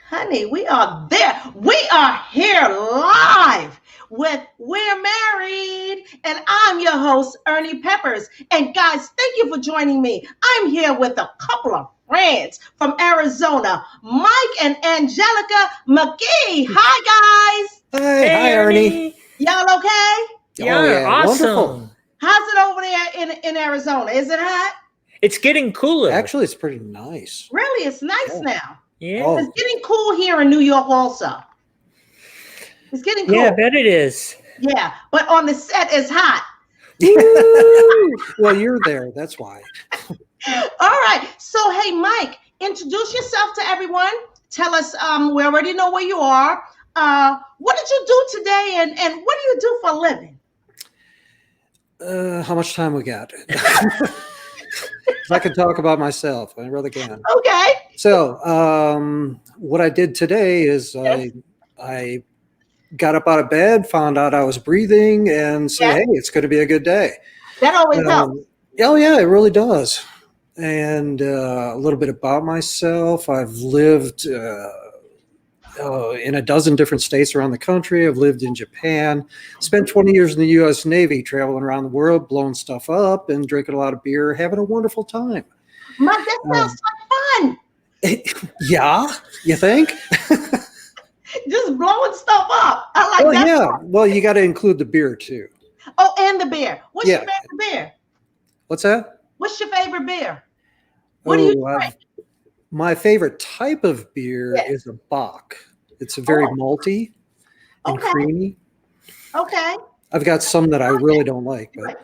Honey, we are there. We are here live with We're Married. And I'm your host, Ernee Peppers. And guys, thank you for joining me. I'm here with a couple of friends from Arizona, Mike and Angelica McKee. Hi, guys. Hi, Ernee. Y'all okay? Yeah, awesome. wonderful. How's it over there in Arizona? Is it hot? It's getting cooler. Actually, it's pretty nice. Really? It's nice now. Yeah. Oh. It's getting cool here in New York also. It's getting cool. Yeah, I bet it is. Yeah, but on the set it's hot. Well, you're there. That's why. All right. So, hey, Mike, introduce yourself to everyone. Tell us, we already know where you are. What did you do today and what do you do for a living? How much time we got? I can talk about myself. I really can. Okay. So, what I did today is I got up out of bed, found out I was breathing, and said, "Hey, it's going to be a good day." That always helps. Oh, yeah, it really does. And a little bit about myself. I've lived in a dozen different states around the country. I've lived in Japan, spent 20 years in the U.S. Navy, traveling around the world, blowing stuff up and drinking a lot of beer, having a wonderful time. Mike, that sounds like fun. Yeah, you think? Just blowing stuff up. I like Well, that. yeah. Well, you got to include the beer too. Oh, and the beer. What's your Yeah. favorite beer? What's that? What's your favorite beer? What do you drink? My favorite type of beer Yes. is a Bock. It's a very malty and Okay. creamy. Okay. I've got some that I really don't like, but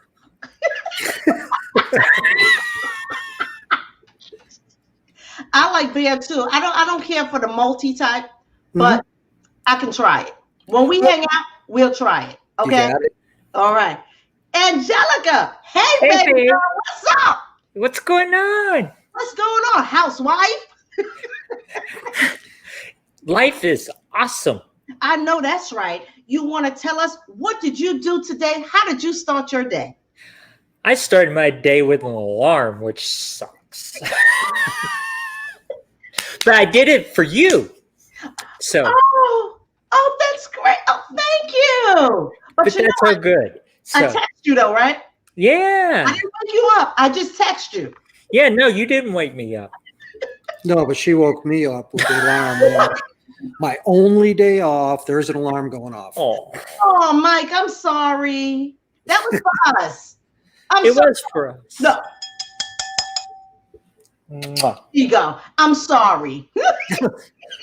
I like beer too. I don't care for the multi type, but I can try it. When we hang out, we'll try it. you Okay. got it. All right. Angelica, hey, Hey, baby babe. girl, what's up? What's going on? What's going on, housewife? Life is awesome. I know that's right. You want to tell us what did you do today? How did you start your day? I started my day with an alarm, which sucks. But I did it for you. So, Oh, that's great. Oh, thank you. but you know that's what? all good. I So, text you though, right? yeah. I didn't wake you up. I just text you. Yeah, no, you didn't wake me up. No, but she woke me up with the alarm. My only day off, there's an alarm going off. Oh, Oh, Mike, I'm sorry. That was for us. I'm it sorry. was for us. No, Mwah. here you go. I'm sorry.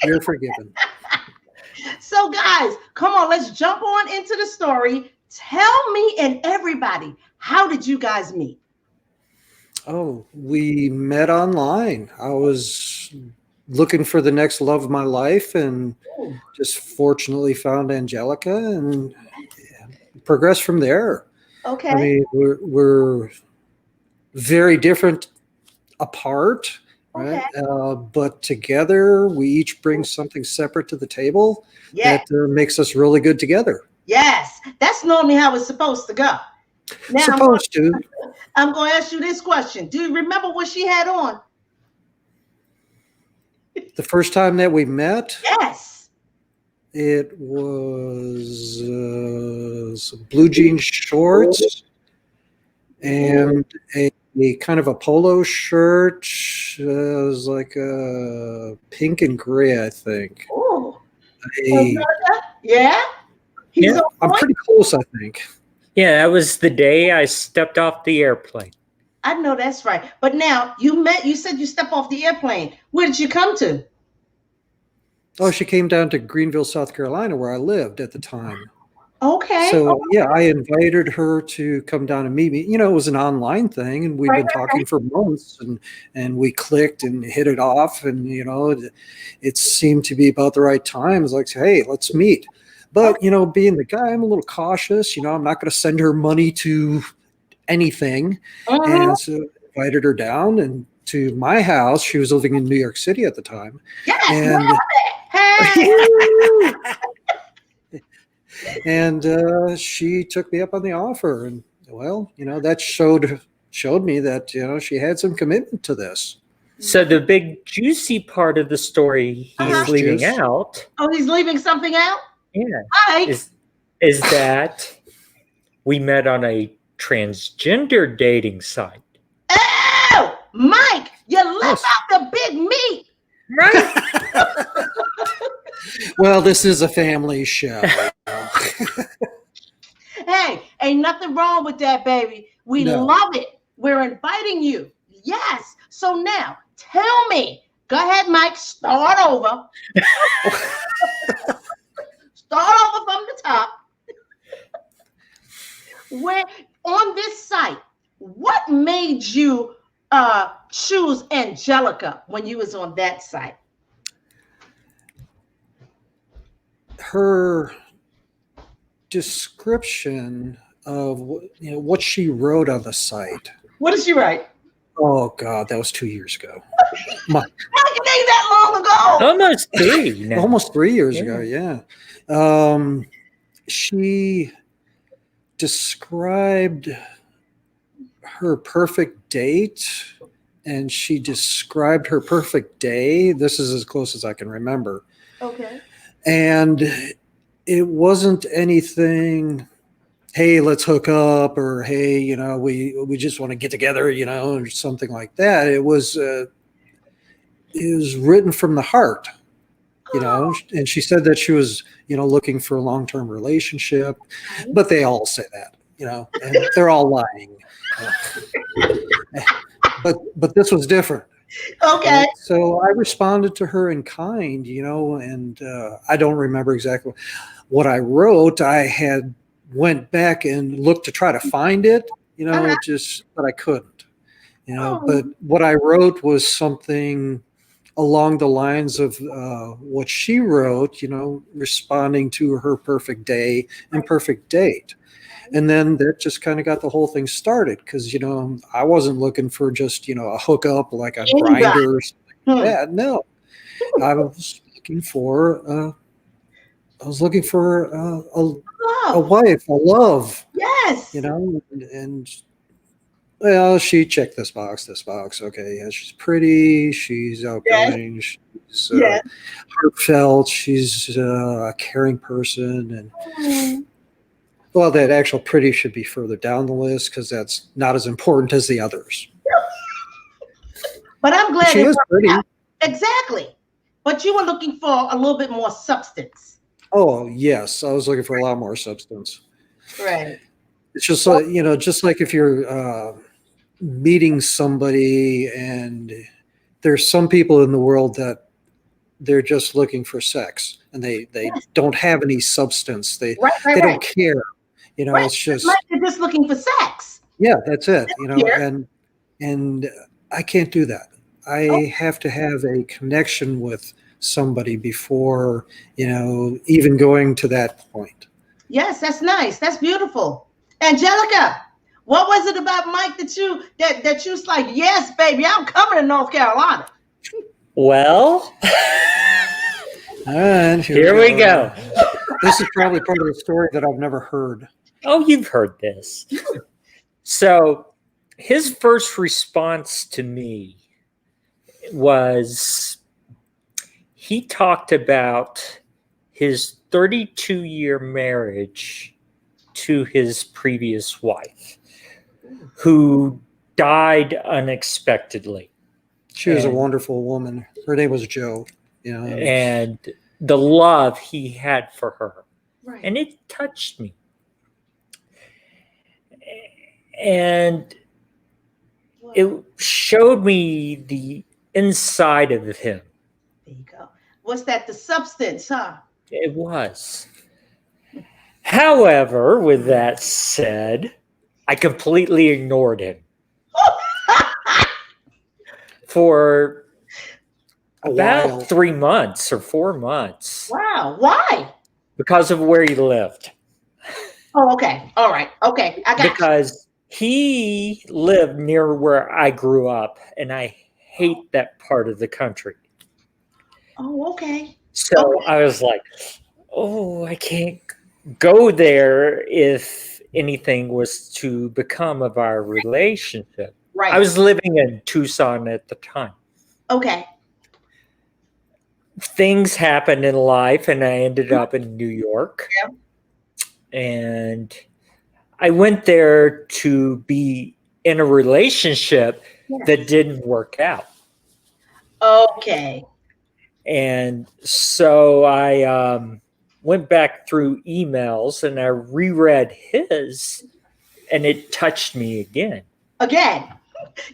You're forgiven. So, guys, come on, let's jump on into the story. Tell me and everybody, how did you guys meet? Oh, we met online. I was looking for the next love of my life and just fortunately found Angelica and progressed from there. Okay. I mean, we're very different apart, right? But together, we each bring something separate to the table Yes. that makes us really good together. Yes. That's normally how it's supposed to go. Now, Supposed to. I'm going to ask you this question. Do you remember what she had on? The first time that we met, Yes. it was some blue jean shorts and a kind of a polo shirt. It was like a pink and gray, I think. Oh. A- Yeah. He's Yeah, on I'm point? pretty close, I think. Yeah, that was the day I stepped off the airplane. I know that's right. But now you said you stepped off the airplane. Where did you come to? Oh, she came down to Greenville, South Carolina, where I lived at the time. Okay. So, yeah, I invited her to come down and meet me. You know, it was an online thing, and we'd been talking for months, and we clicked and hit it off. And, you know, it seemed to be about the right time. It's like, hey, let's meet. But, you know, being the guy, I'm a little cautious. You know, I'm not going to send her money to anything. And so I invited her down and to my house. She was living in New York City at the time. Yes. And Hey. and she took me up on the offer, and well, you know, that showed me that, you know, she had some commitment to this. So the big juicy part of the story he's leaving Juice. out. Oh, he's leaving something out? Yeah. Mike. Is that we met on a transgender dating site. Oh, Mike, you left out the big meat. Right? Well, this is a family show. Hey, ain't nothing wrong with that, baby. We love it. We're inviting you. Yes. So now, tell me. Go ahead, Mike. Start over. Start over from the top. Where on this site, what made you choose Angelica when you was on that site? Her description of what she wrote on the site. What did she write? Oh God, that was 2 years ago. How can they that long ago? Almost 3 now. Almost 3 years ago, yeah. She described her perfect date, and she described her perfect day. This is as close as I can remember. Okay. And it wasn't anything, hey, let's hook up, or hey, we just want to get together, or something like that. It was written from the heart, and she said that she was, looking for a long-term relationship, but they all say that, and they're all lying. But this was different. Okay. Right? So I responded to her in kind, and I don't remember exactly what I wrote. I had went back and looked to try to find it, but I couldn't, but what I wrote was something along the lines of what she wrote, responding to her perfect day and perfect date. And then that just kind of got the whole thing started because, I wasn't looking for just, a hookup like a Grindr or something like that. No, I was looking for a wife, a love. Yes. And well, she checked this box. Okay, yeah, she's pretty. She's outgoing. Yes. She's heartfelt. She's a caring person, and well, that actual pretty should be further down the list because that's not as important as the others. But I'm glad she is pretty. Exactly. But you were looking for a little bit more substance. Oh yes, I was looking for a lot more substance. Right. It's just just like if you're meeting somebody, and there's some people in the world that they're just looking for sex, and they don't have any substance. They don't care. It's just like they're just looking for sex. Yeah, that's it. And I can't do that. I have to have a connection with somebody before, even going to that point. Yes, that's nice. That's beautiful. Angelica, what was it about Mike that you was like, yes, baby, I'm coming to North Carolina? Well, and here we go. This is probably part of the story that I've never heard. Oh, you've heard this. So his first response to me was he talked about his 32-year marriage to his previous wife, who died unexpectedly. She was a wonderful woman. Her name was Jo. And the love he had for her. Right. And it touched me. And it showed me the inside of him. There you go. What's that? The substance, huh? It was. However, with that said, I completely ignored him for about 3 months or 4 months. Wow. Why? Because of where he lived. Oh, okay. All right. Okay. I got Because he lived near where I grew up, and I hate that part of the country. Oh, okay. So I was like, oh, I can't go there if anything was to become of our relationship. Right. I was living in Tucson at the time. Okay. Things happened in life, and I ended up in New York. Yeah. And I went there to be in a relationship that didn't work out. Okay. And so I went back through emails and I reread his, and it touched me again. Again,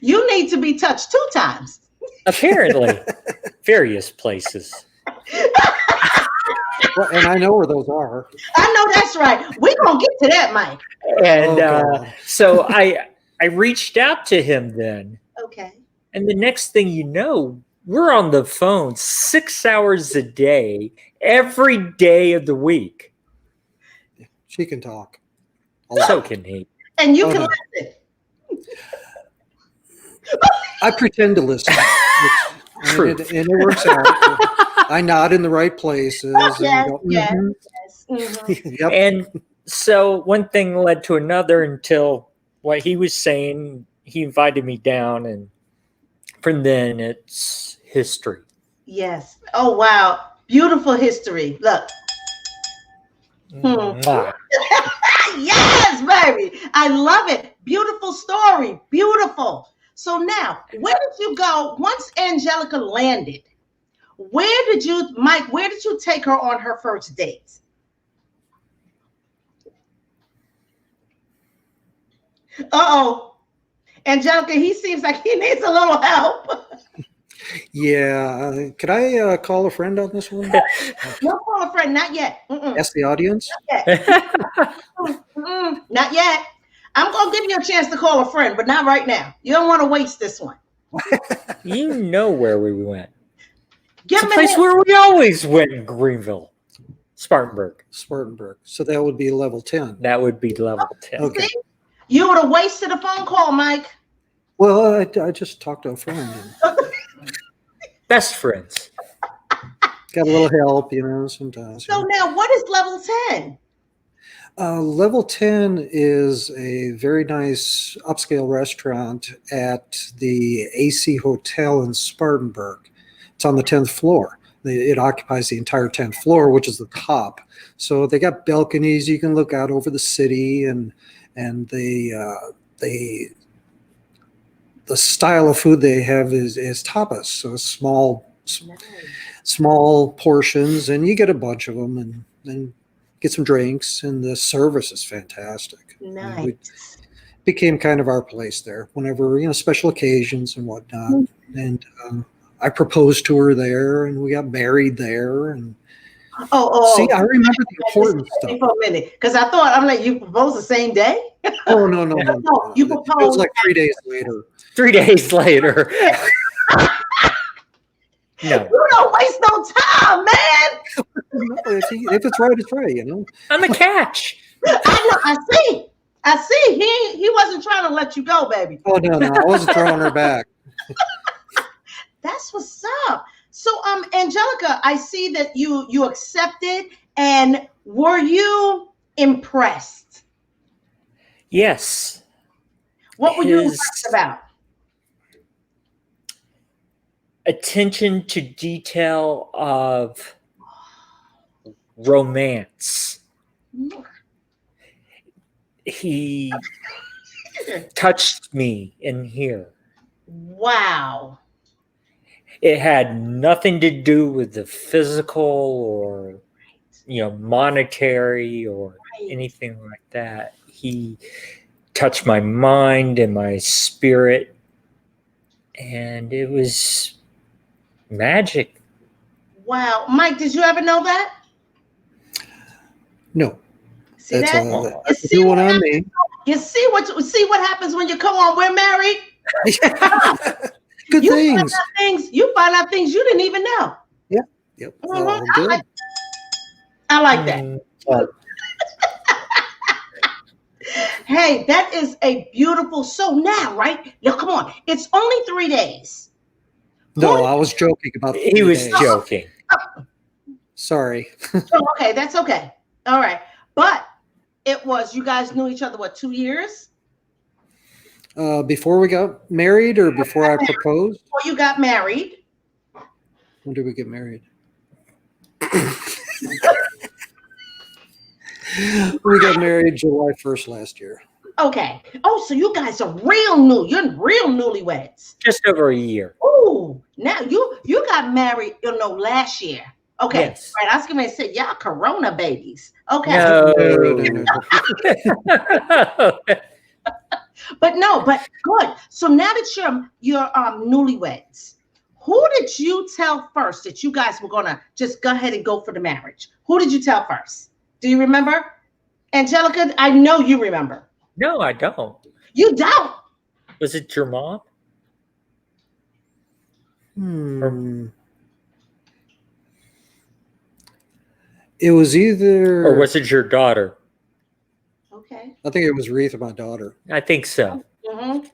you need to be touched 2 times. Apparently, various places. Well, and I know where those are. I know that's right. We're going to get to that, Mike. And so I reached out to him then. Okay. And the next thing you know, we're on the phone 6 hours a day, every day of the week. She can talk. So can he. And you can listen. I pretend to listen. True. And it works out. I nod in the right places. Yes, and yes, mhm. yes. Mhm. Yep. And so one thing led to another until what he was saying, he invited me down, and from then it's history. Yes. Oh, wow. Beautiful history. Look. Mwah. Yes, baby. I love it. Beautiful story. Beautiful. So now, where did you go once Angelica landed? Where did you take her on her first date? Uh-oh. Angelica, he seems like he needs a little help. Yeah. Could I call a friend on this one? No, call a friend. Not yet. Ask the audience? Not yet. Not yet. I'm going to give you a chance to call a friend, but not right now. You don't want to waste this one. You know where we went. Give It's a me place where we always went in Greenville, Spartanburg. Spartanburg. So that would be level 10. That would be level 10. Okay. See? You would have wasted a phone call, Mike. Well, I just talked to a friend. Best friends. Got a little help, sometimes. So now, what is level 10? Level 10 is a very nice upscale restaurant at the AC Hotel in Spartanburg. It's on the 10th floor. It occupies the entire 10th floor, which is the top. So they got balconies. You can look out over the city, and the style of food they have is tapas. So small portions, and you get a bunch of them, and get some drinks, and the service is fantastic. Nice. It became kind of our place there whenever, special occasions and whatnot. And I proposed to her there, and we got married there. And see, I remember the important stuff. For a minute, because I'm like, you proposed the same day? Oh, no. You It proposed was like 3 days later. 3 days later. No. You don't waste no time, man. No, if it's right, it's right, I'm a catch. I know. I see. He wasn't trying to let you go, baby. Oh, no. I wasn't throwing her back. That's what's up. So, Angelica, I see that you accepted, and were you impressed? Yes. What were you impressed about? Attention to detail of romance. He touched me in here. Wow. It had nothing to do with the physical or monetary or anything like that. He touched my mind and my spirit, and it was magic. Wow. Mike, did you ever know that? No. See that's that? That's a new one on me. You see what happens when you come on We're Married? Good things. You find out things you didn't even know. Yep. Mm-hmm. I like that. Hey, that is a beautiful. So now, right? Now, come on. It's only 3 days. No, I was joking about. He was joking. Sorry. Oh, okay, that's okay. All right, but it was. You guys knew each other 2 years? Before we got married, or before I proposed? Before you got married. When did we get married? We got married July 1st last year. Okay. Oh, so you guys are real new. You're real newlyweds. Just over a year. Ooh, now you got married, last year. Okay. Yes. Right. I was gonna say y'all Corona babies. Okay. No. But good. So now that you're newlyweds, who did you tell first that you guys were gonna just go ahead and go for the marriage? Who did you tell first? Do you remember? Angelica, I know you remember. No, I don't. You don't. Was it your mom? It was either, Or was it your daughter? Okay. I think it was Retha, my daughter. I think so. Mm-hmm.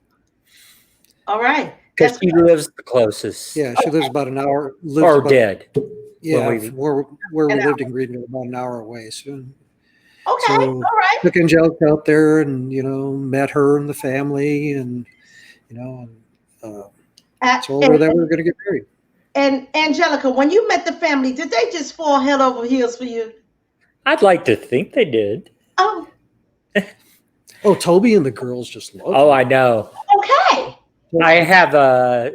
All right. Because she lives the closest. Yeah, she lives about an hour. Or dead. Yeah, When we- where we lived in Greenville, about an hour away. So Okay. All right. took Angelica out there, and met her and the family, and told her that we were going to get married. And Angelica, when you met the family, did they just fall head over heels for you? I'd like to think they did. Oh. Oh, Toby and the girls just love Oh, her. I know. Okay. I have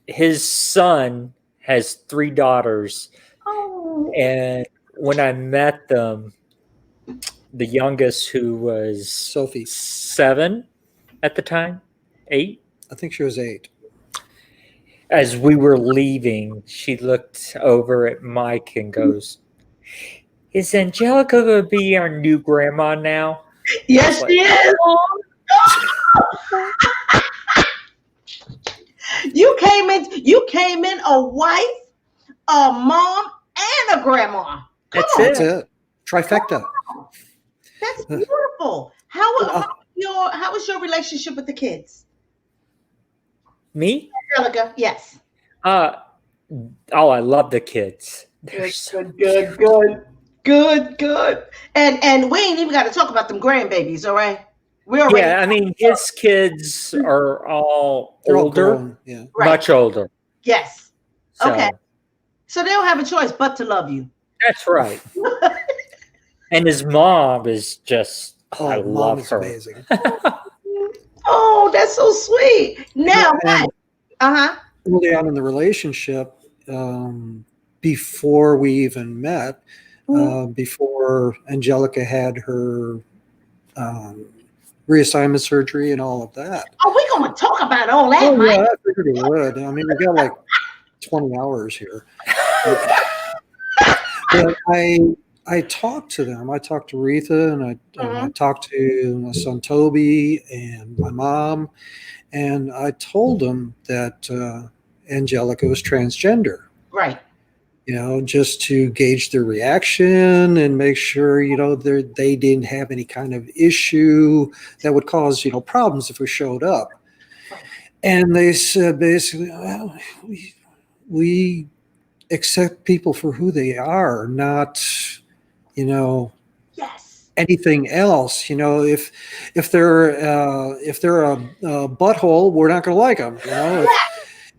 his son has 3 daughters. Oh. And when I met them, the youngest, who was Sophie. 7 at the time, 8. I think she was 8. As we were leaving, she looked over at Mike and goes, "Is Angelica going to be our new grandma now?" Yes, she is. You came in a wife, a mom, and a grandma. That's it. Trifecta. That's beautiful. How was your relationship with the kids? Me? Angelica, yes. I love the kids. Good. And we ain't even got to talk about them grandbabies, all right? I mean, his kids are all older, grown, yeah. much older. Yes. So, Okay. So they don't have a choice but to love you. That's right. And his mom is just, I love her. Amazing. Oh, that's so sweet. Now, early on in the relationship, before we even met, before Angelica had her reassignment surgery and all of that. Oh, we're going to talk about all that, Mike. Yeah, I figured we would. I mean, we got like 20 hours here. But I talked to them. I talked to Retha, and I talked to my son Toby and my mom, and I told them that Angelica was transgender. Right. Just to gauge their reaction and make sure, they didn't have any kind of issue that would cause, problems if we showed up. And they said basically, well, we accept people for who they are, not, yes, anything else. If they're a butthole, we're not going to like them.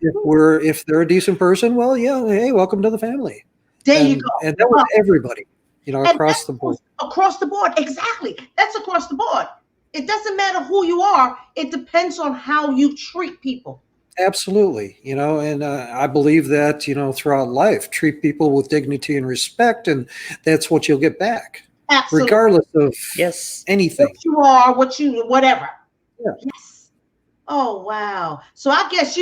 If they're a decent person, well, yeah, hey, welcome to the family. There you go. And that was everybody, across the board. Across the board, exactly. That's across the board. It doesn't matter who you are. It depends on how you treat people. Absolutely. And I believe that, throughout life, treat people with dignity and respect, and that's what you'll get back. Absolutely. Regardless of anything. What you are, whatever. Yeah. Yes. Oh, wow. So I guess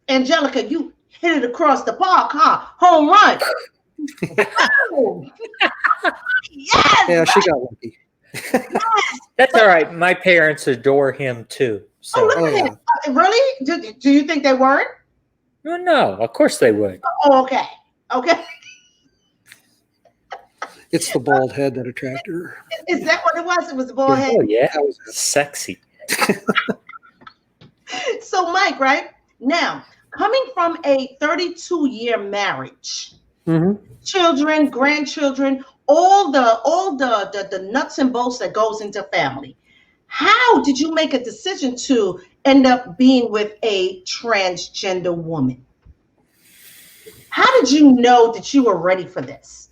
Angelica, you hit it across the park, huh? Home run. Yes. Yeah, she got lucky. Yes. That's all right. My parents adore him too. So. Oh, look at him. Really? Do you think they weren't? Well, no, of course they would. Oh, okay. Okay. It's the bald head that attracted her. Is that what it was? It was the bald head? Oh, yeah. Sexy. So, Mike, right? Now, coming from a 32-year marriage, children, grandchildren, all the nuts and bolts that goes into family, how did you make a decision to end up being with a transgender woman? How did you know that you were ready for this?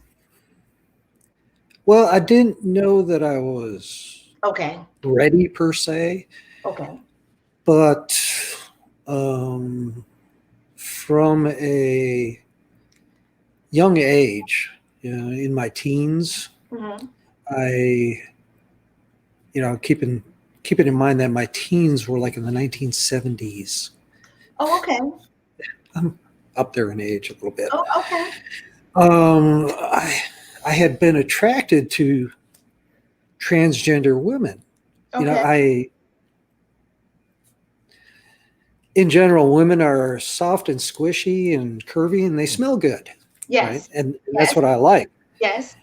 Well, I didn't know that I was Okay. ready per se, Okay. but from a young age, in my teens, Mm-hmm. I, keeping in mind that my teens were like in the 1970s. Oh, okay. I'm up there in age a little bit. Oh, okay. I had been attracted to transgender women. Okay. In general, women are soft and squishy and curvy, and they smell good, right? Yes. And that's Yes. what I like. Yes.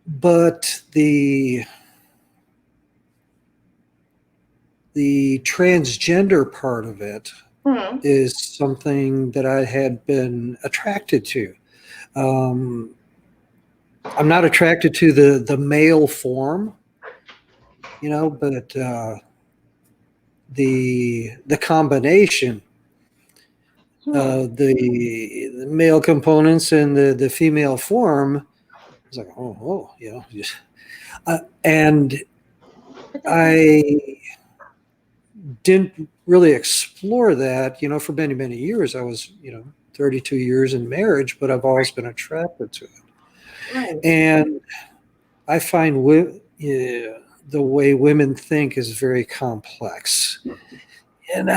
But the transgender part of it Mm-hmm. is something that I had been attracted to. I'm not attracted to the male form, but the combination, the male components and the female form, I was like, just, and I didn't really explore that, for many, many years. I was, 32 years in marriage, but I've always been attracted to it. Right. And I find the way women think is very complex. And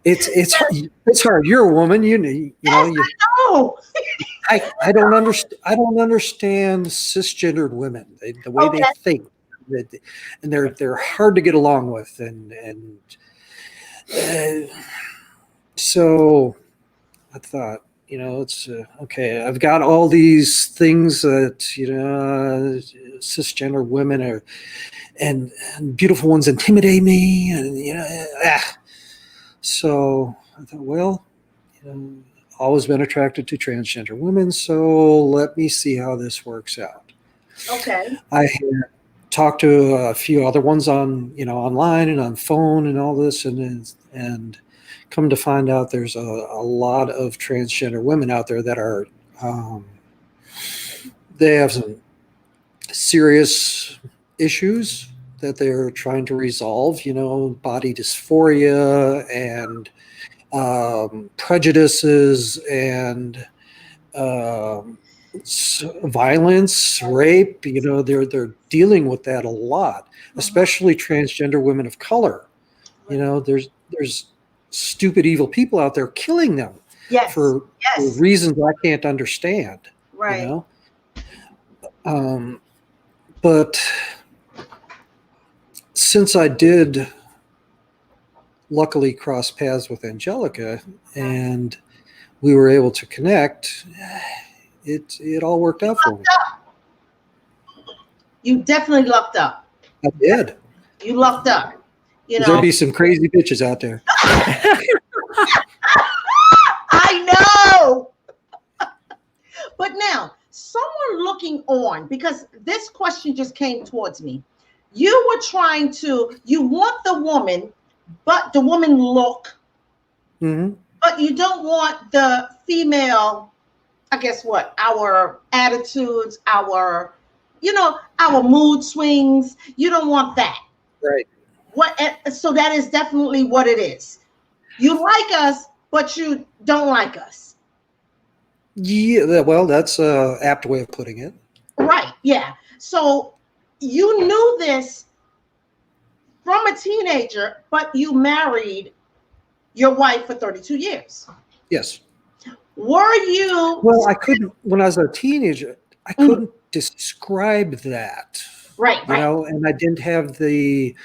it's hard. You're a woman, Oh. I don't understand. I don't understand cisgendered women. The way they Okay. think, and they're hard to get along with, and so I thought, it's okay. I've got all these things that cisgender women are, and beautiful ones intimidate me, and So I thought, well, always been attracted to transgender women, so let me see how this works out. Okay. I had talked to a few other ones on, online and on phone and all this, and come to find out there's a lot of transgender women out there that are, they have some serious issues that they're trying to resolve, body dysphoria and prejudices and violence, rape. They're dealing with that a lot, especially transgender women of color. There's stupid, evil people out there killing them Yes. for reasons I can't understand. Right. But since I did luckily cross paths with Angelica and we were able to connect, it all worked out for me. You definitely lucked up. I did. You lucked up. There'd be some crazy bitches out there. I know. But now, someone looking on, because this question just came towards me. You want the woman, but the woman look, but you don't want the female, I guess what, our attitudes, our mood swings. You don't want that. Right. So that is definitely what it is. You like us, but you don't like us. Yeah, well, that's an apt way of putting it. Right, yeah. So you knew this from a teenager, but you married your wife for 32 years. Yes. Were you? Well, I couldn't, when I was a teenager, I couldn't describe that. Right. And I didn't have the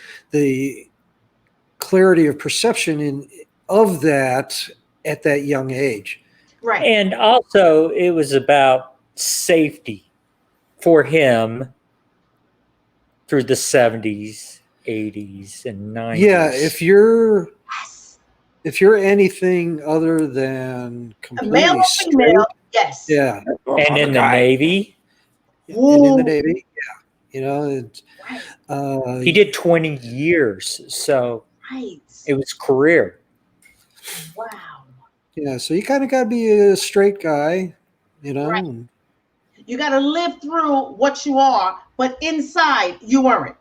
clarity of perception of that at that young age. Right. And also it was about safety for him through the 70s, 80s, and 90s. Yeah, if you're anything other than completely straight, yes. yeah. And in the Navy. And in the Navy, yeah. You know, Right. He did 20 years, so Right. it was career. Wow. yeah. So you kind of got to be a straight guy, you know. Right. And You got to live through what you are, but inside you weren't.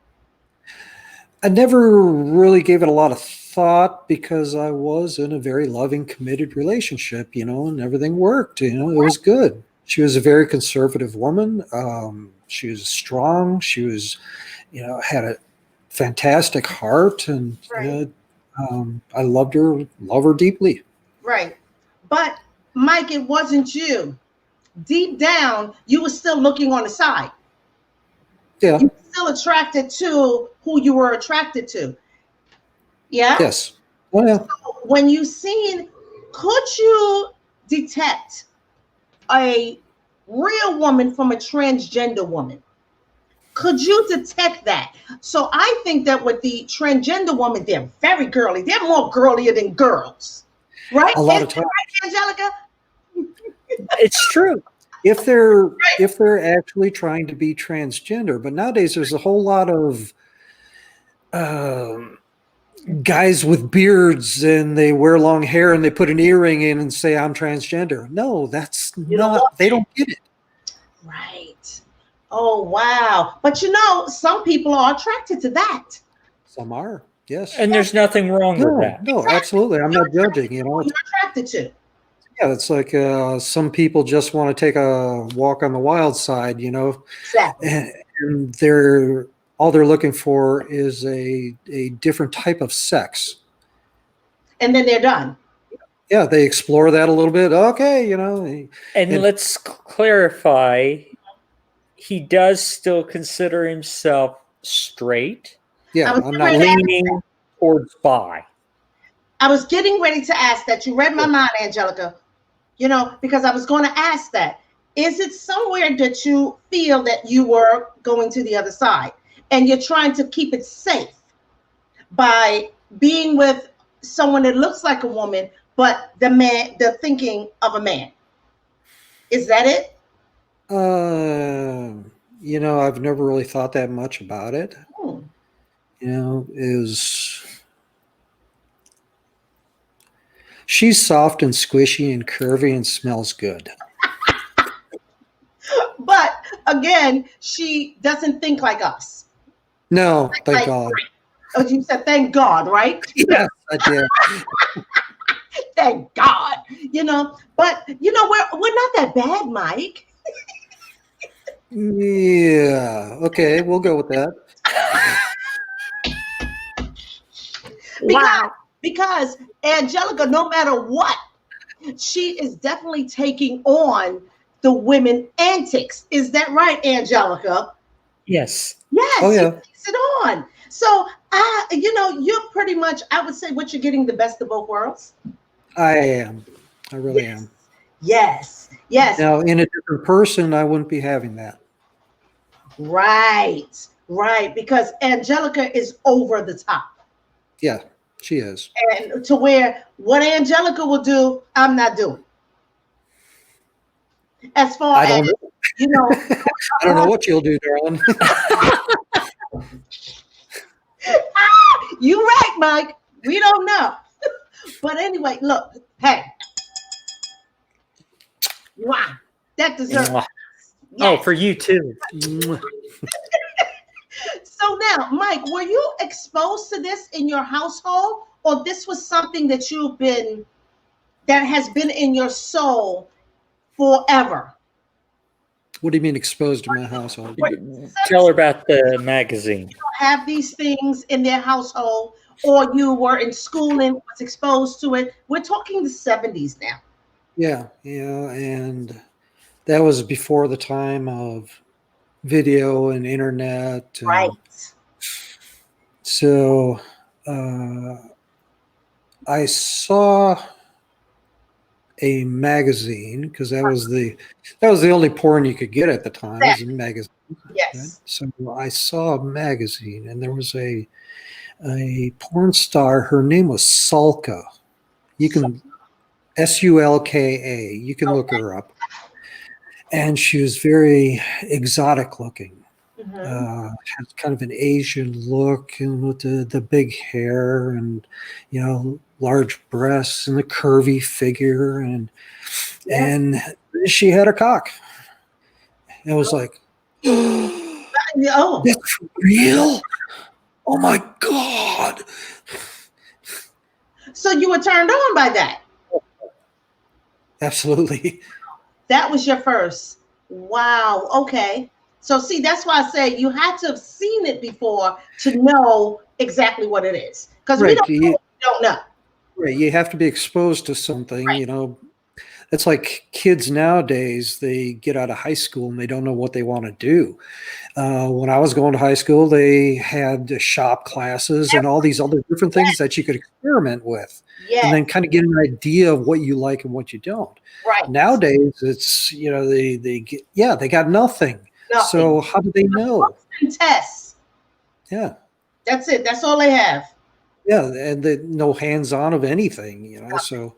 I never really gave it a lot of thought because I was in a very loving, committed relationship, you know, and everything worked. You know, it was good. She was a very conservative woman. She was strong. She was, you know, had a fantastic heart, and you Right. know, I loved her, love her deeply. Right. But Mike, it wasn't you. Deep down, you were still looking on the side. Yeah. You were still attracted to who you were attracted to. Yeah. Yes. Oh yeah. When you seen, could you detect a real woman from a transgender woman? Could you detect that? So I think that with the transgender woman, they're very girly. They're more girlier than girls, right? A lot of Is that times. right, Angelica? It's true. If they're actually trying to be transgender, but nowadays there's a whole lot of um, guys with beards and they wear long hair and they put an earring in and say I'm transgender. No, that's You don't want not. They don't get it. right. Oh wow. But you know, some people are attracted to that. Some are. Yes. And there's nothing wrong with No, that. no, absolutely. I'm not judging. You know, You're attracted to. yeah, it's like some people just want to take a walk on the wild side. You know, Exactly. and they're all they're looking for is a different type of sex. And then they're done. Yeah, they explore that a little bit. Okay, you know, And let's clarify, he does still consider himself straight, I yeah, was I'm getting not. ready to ask, leaning towards bi. I was getting ready to ask that. You read my mind, Angelica. You know, because I was going to ask that. Is it somewhere that you feel that you were going to the other side and you're trying to keep it safe by being with someone that looks like a woman, but the thinking of a man? Is that it? Uh, you know, I've never really thought that much about it. Hmm. You know, is she's soft and squishy and curvy and smells good. But again, she doesn't think like us. No, thank Like, God. oh, you said, thank God, right? Yes, I did. Thank God. You know, but you know, we're not that bad, Mike. Yeah. Okay, we'll go with that. Because because Angelica, no matter what, she is definitely taking on the women antics. Is that right, Angelica? Yes. Oh Yes, he yeah. takes it on. So you know, you're pretty much, I would say, what you're getting the best of both worlds. I am. I really Yes, am. yes, yes. Now, in a different person, I wouldn't be having that. Right, right. Because Angelica is over the top. Yeah, she is. And to where what Angelica will do, I'm not doing. As far I as, don't know. you know, I don't know what you'll do, darling. you right, Mike. We don't know. But anyway, look, hey, wow, that deserves. Mwah. Oh, Yes. for you too. So now, Mike, were you exposed to this in your household, or this was something that that has been in your soul forever? What do you mean exposed to my household? Tell her about the magazine. Have these things in their household, or you were in school and was exposed to it? We're talking the 70s now. Yeah, yeah, and that was before the time of video and internet, Right. and so uh, I saw a magazine because that was the only porn you could get at the time was in magazine. Right? Yes. So I saw a magazine, and there was a porn star. Her name was Sulka. You can Sulka. You can look her up, and she was very exotic looking. Has kind of an Asian look and with the big hair and, large breasts and the curvy figure. And she had a cock. And I was like, Oh, that's real? Oh my God. so you were turned on by that? Absolutely. That was your first. Wow. Okay. So see, that's why I say you had to have seen it before to know exactly what it is. Because we Right. don't know what we don't know. Right. You have to be exposed to something, Right. It's like kids nowadays, they get out of high school and they don't know what they want to do. When I was going to high school, they had shop classes and all these other different things that you could experiment with and then Yes. kind of get an idea of what you like and what you don't. Right. Nowadays, it's, they got nothing. Nothing. So how do they know? And tests. Yeah. That's it. That's all they have. Yeah. And no hands-on of anything, so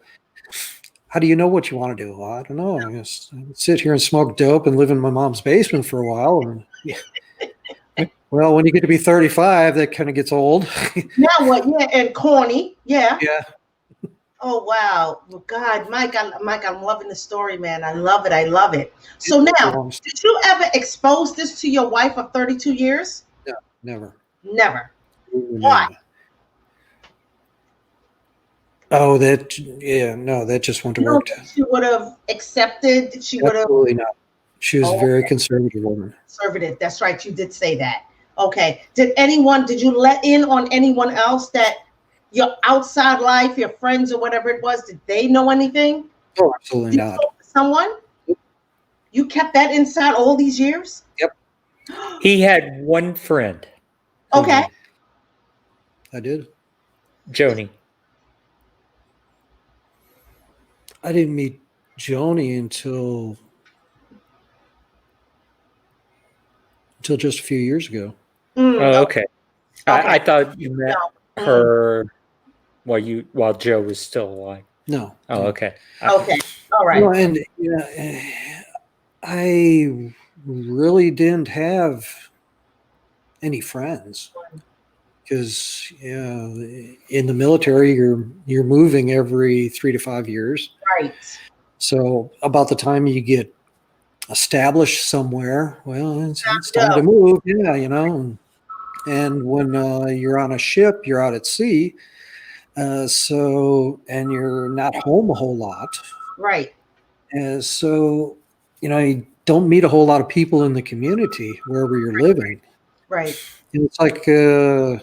how do you know what you want to do? Well, I don't know. I guess I'd sit here and smoke dope and live in my mom's basement for a while. And well, when you get to be 35, that kind of gets old. Now what? Yeah, and corny. Yeah. Yeah. Oh wow. Well, God, Mike, I'm loving the story, man. I love it. I love it. So now, did you ever expose this to your wife of 32 years? No, never. Never. Never. Why? Oh, that just wouldn't have worked. She would have accepted. She would have. Absolutely not. She was a very conservative woman. Conservative. That's right. You did say that. Okay. Did you let in on anyone else that your outside life, your friends or whatever it was, did they know anything? Oh, absolutely Did not. you talk to someone? You kept that inside all these years? Yep. He had one friend. Okay. I did. Joni. I didn't meet Joni until just a few years ago. Oh, okay. I thought you met her while Joe was still alive. No. Oh, okay. Okay. All right. Well, and I really didn't have any friends because in the military you're moving every 3 to 5 years. Right. So about the time you get established somewhere, well, it's time to move. Yeah, And when you're on a ship, you're out at sea. And you're not home a whole lot. Right. And so, you don't meet a whole lot of people in the community wherever you're living. Right. And it's like, as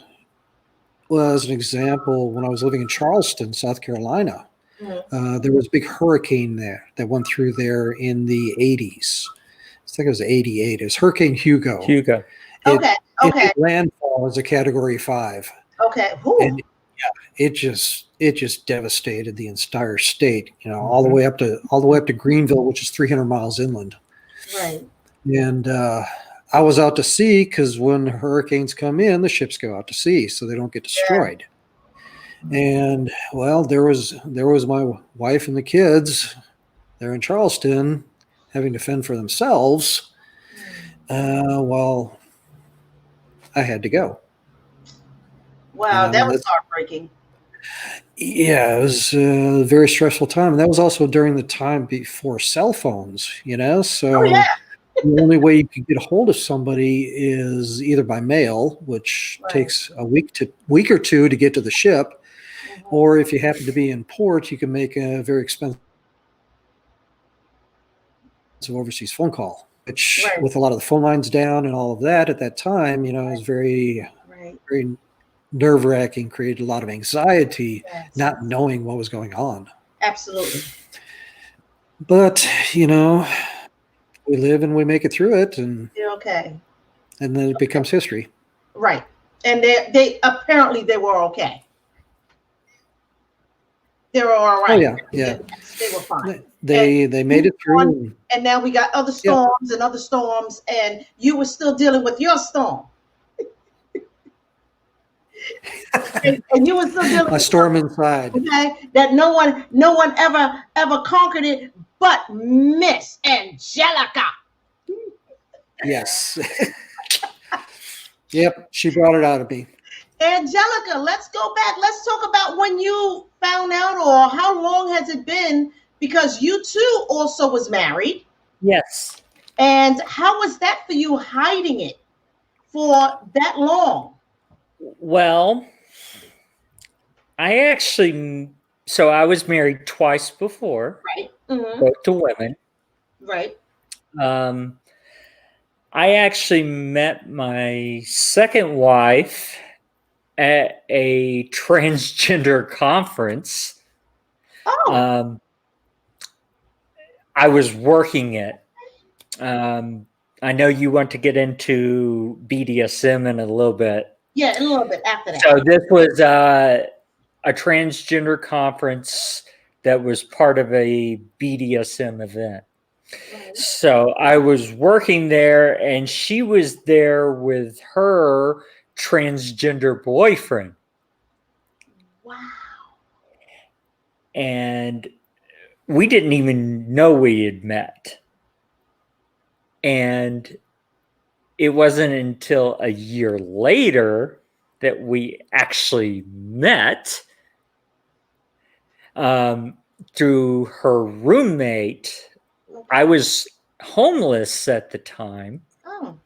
an example, when I was living in Charleston, South Carolina, there was a big hurricane there that went through there in the 80s. I think it was 88. It was Hurricane Hugo. Okay. Okay. It landfall as a Category 5. Okay. Ooh. And it just devastated the entire state. All the way up to Greenville, which is 300 miles inland. Right. And I was out to sea because when hurricanes come in, the ships go out to sea so they don't get destroyed. Yeah. And well, there was my wife and the kids. They're in Charleston, having to fend for themselves. Well, I had to go. Wow, that was heartbreaking. Yeah, it was a very stressful time. And that was also during the time before cell phones, so the only way you could get a hold of somebody is either by mail, which takes a week or two to get to the ship, or if you happen to be in port, you can make a very expensive overseas phone call, which with a lot of the phone lines down and all of that at that time, it was very, very nerve-wracking, created a lot of anxiety, not knowing what was going on. Absolutely. But, we live and we make it through it, and okay. And then it becomes history. Right. And they apparently they were okay. They were all right. Oh, yeah. They were fine. They made it through. And now we got other storms and other storms, and you were still dealing with your storm. and you were still dealing with a storm inside. Okay, that no one ever conquered it, but Miss Angelica. Yes. Yep, she brought it out of me. Angelica, let's go back. Let's talk about when you found out, or how long has it been? Because you too also was married. Yes. And how was that for you, hiding it for that long? Well, I was married twice before, Right. Mm-hmm. both to women. Right. Um, I actually met my second wife at a transgender conference. Oh. I was working it. I know you want to get into BDSM in a little bit. Yeah, a little bit after that. So this was a transgender conference that was part of a BDSM event. Right. So I was working there, and she was there with her transgender boyfriend. Wow. And we didn't even know we had met. And it wasn't until a year later that we actually met, through her roommate. Okay. I was homeless at the time, Oh.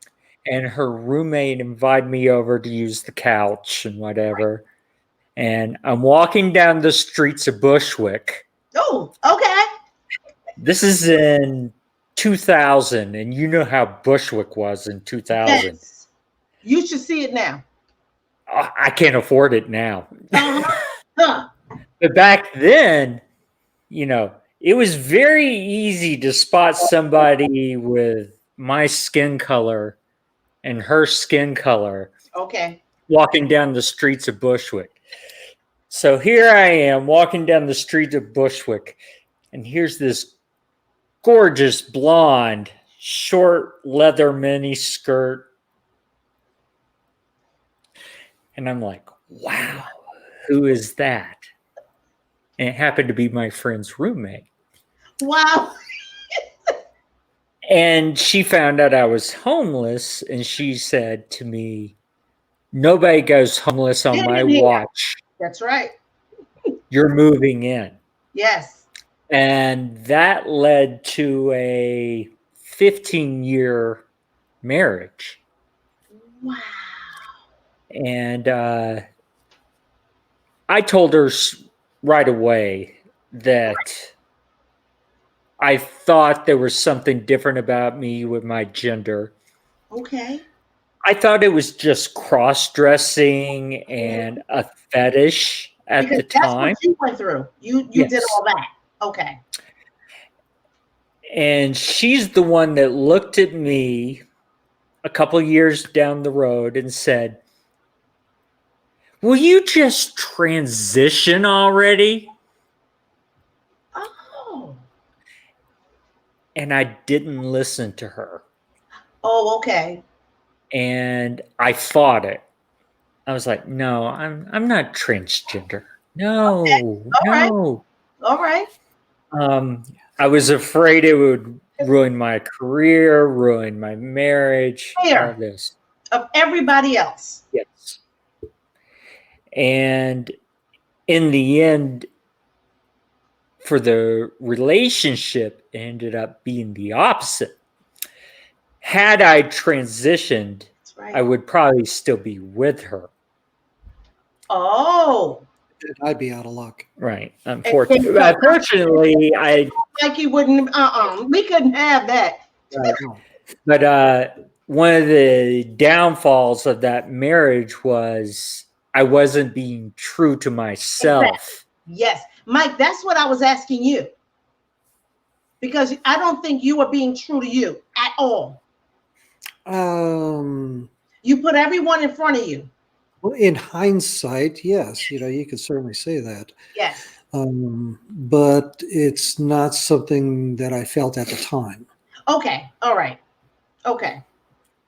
and her roommate invited me over to use the couch and whatever. And I'm walking down the streets of Bushwick. Oh, okay. This is in 2000, and you know how Bushwick was in 2000. Yes. You should see it now. I can't afford it now. Huh. But back then, it was very easy to spot somebody with my skin color and her skin color Okay. walking down the streets of Bushwick. So here I am walking down the streets of Bushwick, and here's this gorgeous blonde, short leather mini skirt. And I'm like, wow, who is that? And it happened to be my friend's roommate. Wow. And she found out I was homeless, and she said to me, nobody goes homeless on my watch. That's right. You're moving in. Yes. And that led to a 15-year marriage. Wow. And I told her right away that I thought there was something different about me with my gender. Okay. I thought it was just cross-dressing and a fetish at the time. That's what you went through. You Yes. did all that. Okay. And she's the one that looked at me a couple years down the road and said, will you just transition already? Oh. And I didn't listen to her. Oh, okay. And I fought it. I was like, no, I'm not transgender. No, Okay. All no. All right. I was afraid it would ruin my career, ruin my marriage, all this. Of everybody else. Yes. And in the end, for the relationship, it ended up being the opposite. Had I transitioned, Right. I would probably still be with her. Oh. I'd be out of luck. Right. Unfortunately, like you wouldn't. We couldn't have that. But one of the downfalls of that marriage was I wasn't being true to myself. Exactly. Yes, Mike. That's what I was asking you, because I don't think you were being true to you at all. You put everyone in front of you. Well, in hindsight, yes, you could certainly say that. Yes. But it's not something that I felt at the time. Okay. All right. Okay.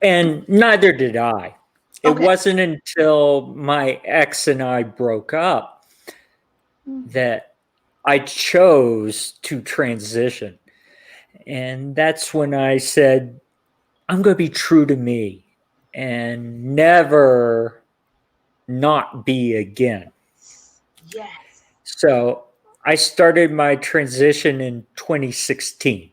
And neither did I. It wasn't until my ex and I broke up that I chose to transition. And that's when I said, I'm going to be true to me. and never not be again. Yes. So I started my transition in 2016.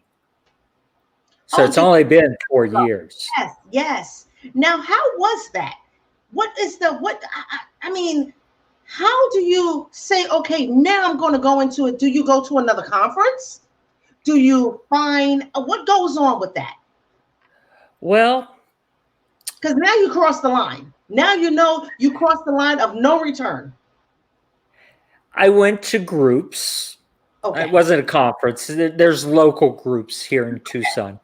So it's only been 4 years. Yes, yes. Now, how was that? I mean, how do you say, okay, now I'm going to go into it? Do you go to another conference? Do you find, what goes on with that? Well, because now you cross the line. Now you know you cross the line of no return. I went to groups. Okay. It wasn't a conference. There's local groups here in Tucson.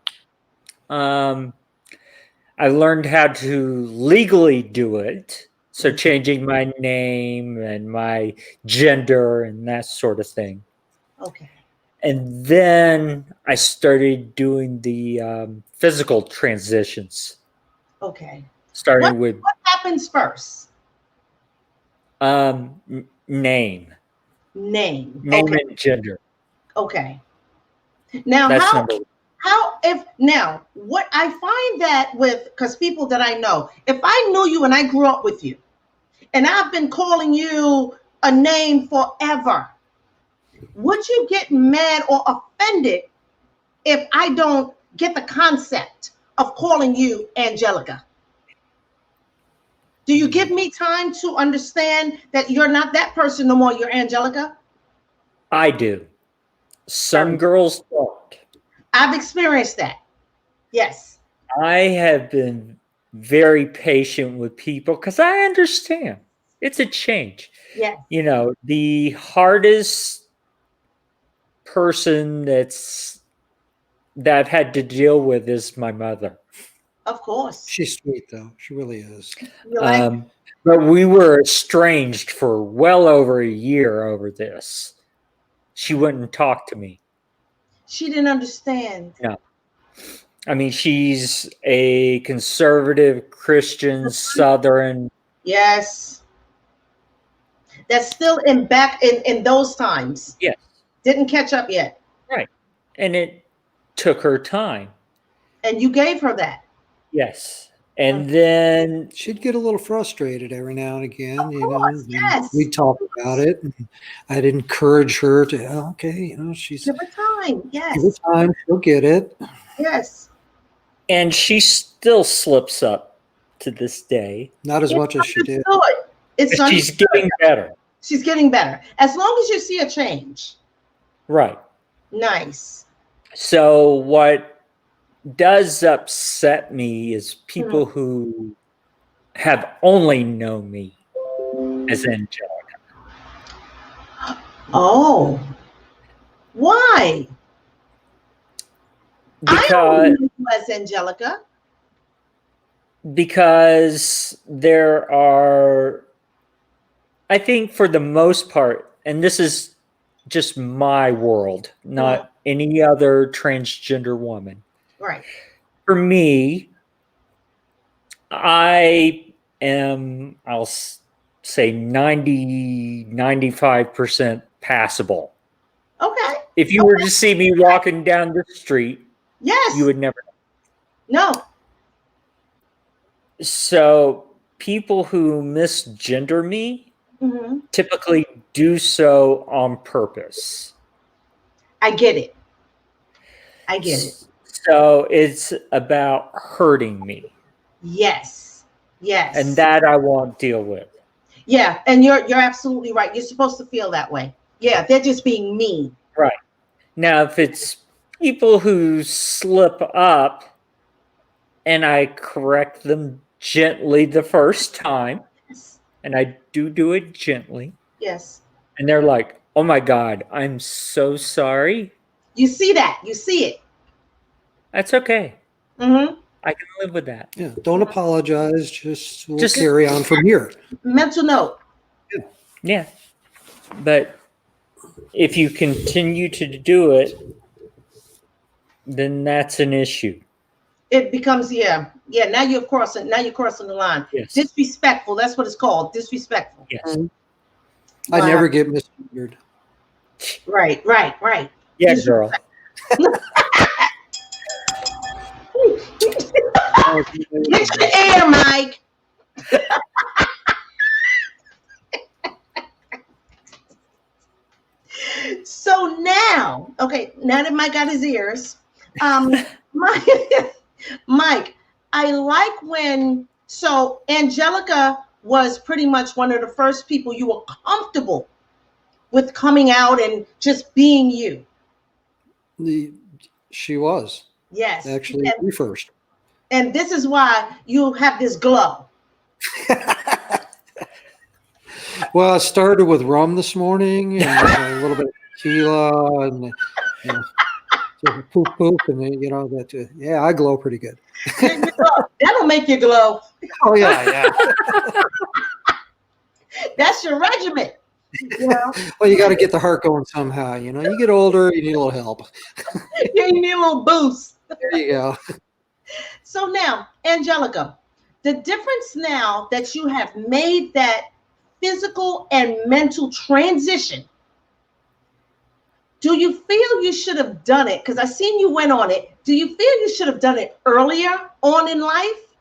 I learned how to legally do it. So changing my name and my gender and that sort of thing. Okay. And then I started doing the physical transitions. Okay. Starting with what happens first? Name. Name. Name Okay. and gender. Okay. Now, That's what I find that with, because people that I know, if I knew you and I grew up with you, and I've been calling you a name forever, would you get mad or offended if I don't get the concept of calling you Angelica? Do you give me time to understand that you're not that person no more, you're Angelica? I do. Some girls don't. I've experienced that. Yes. I have been very patient with people because I understand it's a change. Yes. You know, the hardest person that I've had to deal with is my mother. Of course. She's sweet, though. She really is. But we were estranged for well over a year over this. She wouldn't talk to me. She didn't understand. No. I mean, she's a conservative Christian Southern. Yes. That's still in those times. Yes. Didn't catch up yet. Right. And it took her time. And you gave her that. Yes. And then she'd get a little frustrated every now and again, Yes. We'd talk about it. And I'd encourage her to, she's give her time. Yes. Give her time, she'll get it. Yes. And she still slips up to this day. Not as much as she did. She's getting better. She's getting better. As long as you see a change. Right. Nice. So what does upset me is people who have only known me as Angelica. Oh. Why? Because I only knew you as Angelica. Because there are, I think for the most part, and this is just my world, not any other transgender woman. Right. For me, I am, I'll say 95% passable. Okay. If you were to see me walking down the street, yes, you would never know. No. So people who misgender me typically do so on purpose. I get it. So it's about hurting me. Yes. Yes. And that I won't deal with. Yeah, and you're absolutely right. You're supposed to feel that way. Yeah, they're just being mean. Right. Now, if it's people who slip up and I correct them gently the first time, and I do it gently. Yes. And they're like, oh my God, I'm so sorry. You see that. You see it. That's okay. Mm-hmm. I can live with that. Yeah. Don't apologize. Just carry on from here. Mental note. Yeah. But if you continue to do it, then that's an issue. It becomes, yeah. Now you're crossing the line. Yes. Disrespectful. That's what it's called. Disrespectful. Yes. I never get misgendered. Right. Yeah, girl. Get your air, Mike. So now, okay, now that Mike got his ears, Mike, Mike, I like when, so Angelica was pretty much one of the first people you were comfortable with coming out and just being you. She was. Yes. Actually, me first. And this is why you have this glow. Well, I started with rum this morning and a little bit of tequila and poop, and then, that. Yeah, I glow pretty good. That'll make you glow. Oh yeah. That's your regimen. Well, you got to get the heart going somehow. You get older, you need a little help. You need a little boost. There you go. So now, Angelica, the difference now that you have made that physical and mental transition, do you feel you should have done it? Because I seen you went on it. Do you feel you should have done it earlier on in life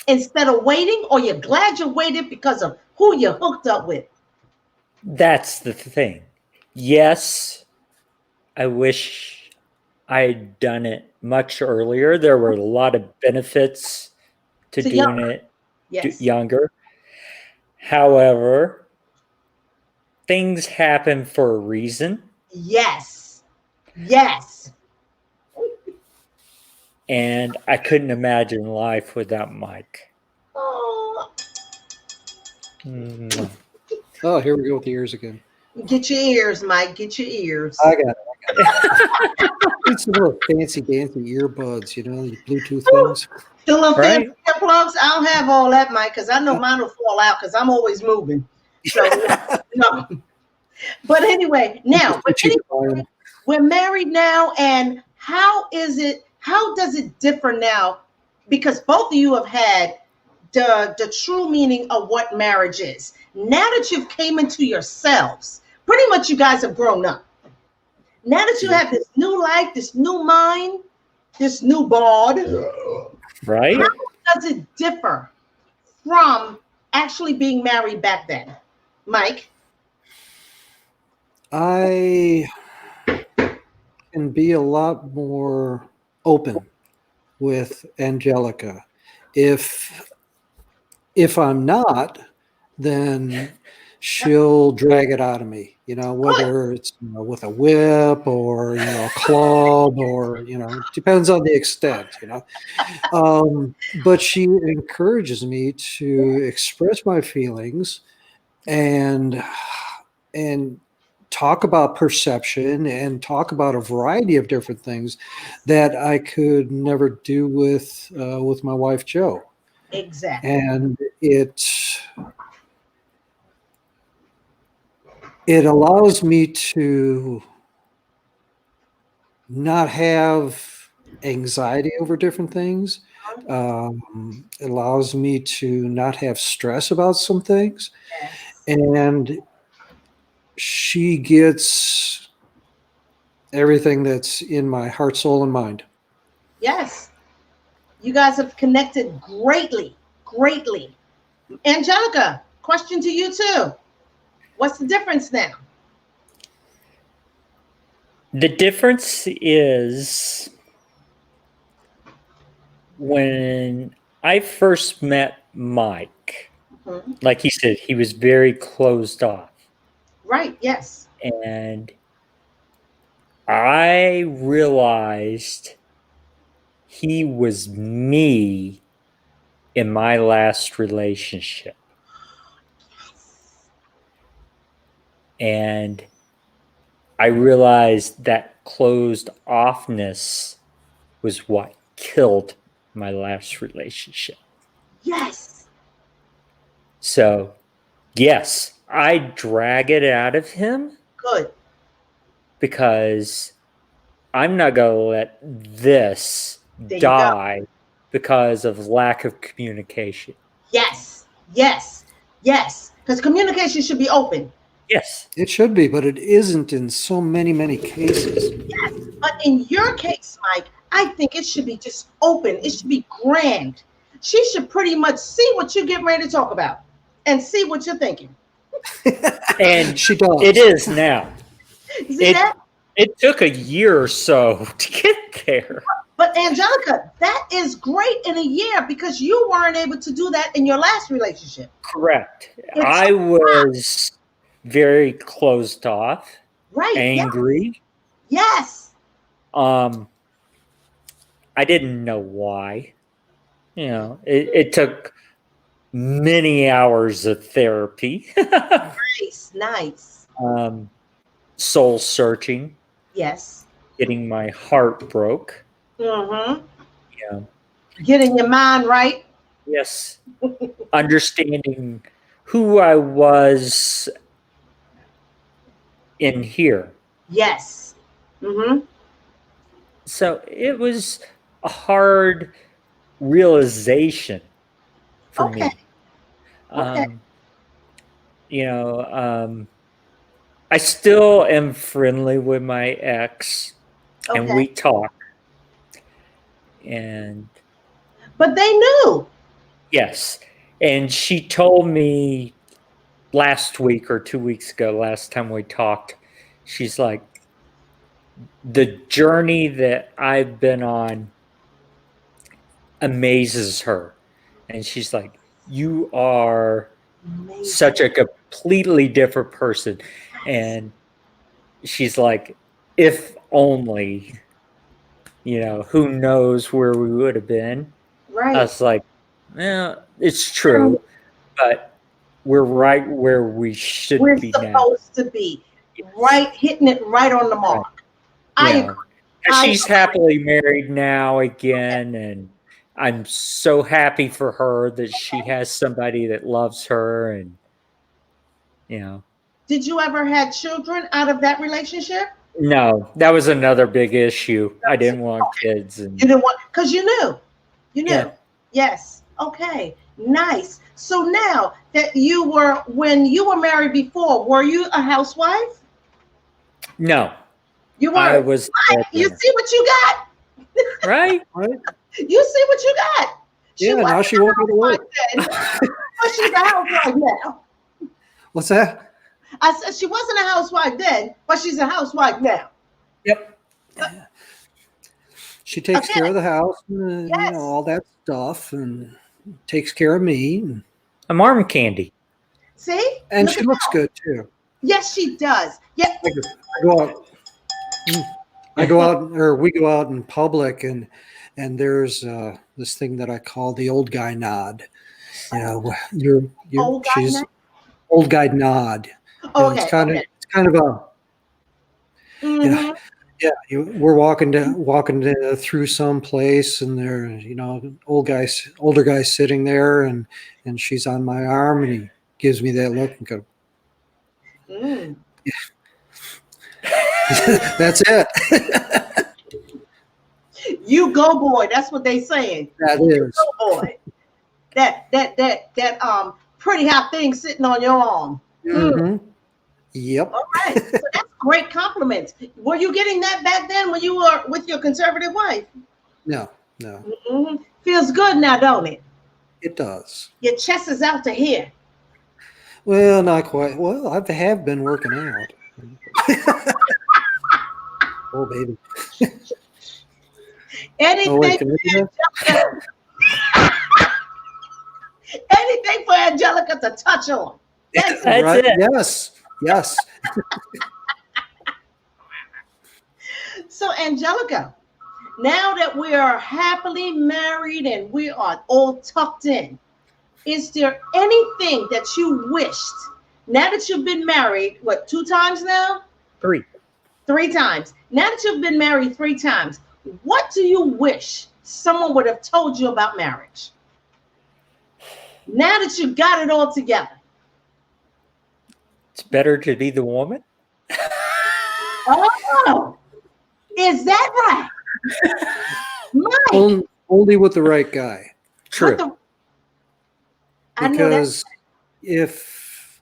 instead of waiting? Or you're glad you waited because of who you hooked up with? That's the thing. Yes, I wish I'd done it much earlier. There were a lot of benefits to doing it younger. However, things happen for a reason. Yes. And I couldn't imagine life without Mike. Oh. Oh, here we go with the ears again. Get your ears, Mike. Get your ears. I got it. Need some little fancy earbuds, the Bluetooth things. The little fancy plugs. I don't have all that, Mike, because I know mine will fall out because I'm always moving. So no. But anyway, now we're married now, and how does it differ now? Because both of you have had the true meaning of what marriage is. Now that you've came into yourselves, pretty much you guys have grown up. Now that you have this new life, this new mind, this new bod, right? How does it differ from actually being married back then? Mike? I can be a lot more open with Angelica. If I'm not, then she'll drag it out of me, whether it's with a whip or a club or it depends on the extent, but she encourages me to express my feelings and talk about perception and talk about a variety of different things that I could never do with my wife Jo. Exactly. And it allows me to not have anxiety over different things. It allows me to not have stress about some things. And she gets everything that's in my heart, soul, and mind. Yes. You guys have connected greatly. Angelica, question to you too. What's the difference now? The difference is when I first met Mike, like he said, he was very closed off. Right, yes. And I realized he was me in my last relationship. And I realized that closed offness was what killed my last relationship. Yes. So, yes, I drag it out of him. Good. Because I'm not going to let this die because of lack of communication. Yes. Because communication should be open. Yes. It should be, but it isn't in so many cases. Yes, but in your case, Mike, I think it should be just open. It should be grand. She should pretty much see what you're getting ready to talk about and see what you're thinking. And She does. it is now. See that? It took a year or so to get there. But Angelica, that is great in a year because you weren't able to do that in your last relationship. Correct. I was very closed off, Right. angry. Yes. I didn't know why. You know, it took many hours of therapy. Nice. Soul searching. Yes. Getting my heart broke. Mm-hmm. Yeah. Getting your mind right. Yes. Understanding who I was in here. Yes. Mm-hmm. So it was a hard realization for me. Okay. You know, I still am friendly with my ex, and we talk. But they knew. Yes. And she told me last week or 2 weeks ago, last time we talked, she's like, the journey that I've been on amazes her. And she's like, you are such a completely different person. And she's like, if only, you know, who knows where we would have been. Right. I was like, yeah, it's true, but we're right where we should be now. We're supposed to be. Right, hitting it right on the mark. Right. I agree. She's happily married now again, and I'm so happy for her that she has somebody that loves her, and you know. Did you ever have children out of that relationship? No, that was another big issue. I didn't want kids, and you didn't want because you knew. Yeah. Yes. Okay. Nice. So now that when you were married before, were you a housewife? No. You were. I was. You see what you got? Right. You see what you got? Now she won't go to work. But she's a housewife now. What's that? I said she wasn't a housewife then, but she's a housewife now. Yep. She takes care of the house and you know, all that stuff, and takes care of me. And I'm arm candy. See? And she looks good too. Yes, she does. Yeah. I go out, or we go out in public, and there's this thing that I call the old guy nod. You know, she's old guy nod. Okay. It's kind of a. You know, we're walking through some place, and there, you know, older guy sitting there, and she's on my arm, and he gives me that look and go. That's it. You go, boy. That's what they saying. That is. Go, boy. That pretty hot thing sitting on your arm. Mm-hmm. Yep. All right. So that's great compliments. Were you getting that back then when you were with your conservative wife? No. Mm-hmm. Feels good now, don't it? It does. Your chest is out to here. Well, not quite. Well, I have been working out. Oh, baby. Anything for Angelica to touch on. That's right. it. Yes. So, Angelica, now that we are happily married and we are all tucked in, is there anything that you wished, now that you've been married, 2 times now? 3 times. Now that you've been married 3 times, what do you wish someone would have told you about marriage? Now that you got it all together. It's better to be the woman. Oh, is that right? Mike. Only with the right guy. True. Because if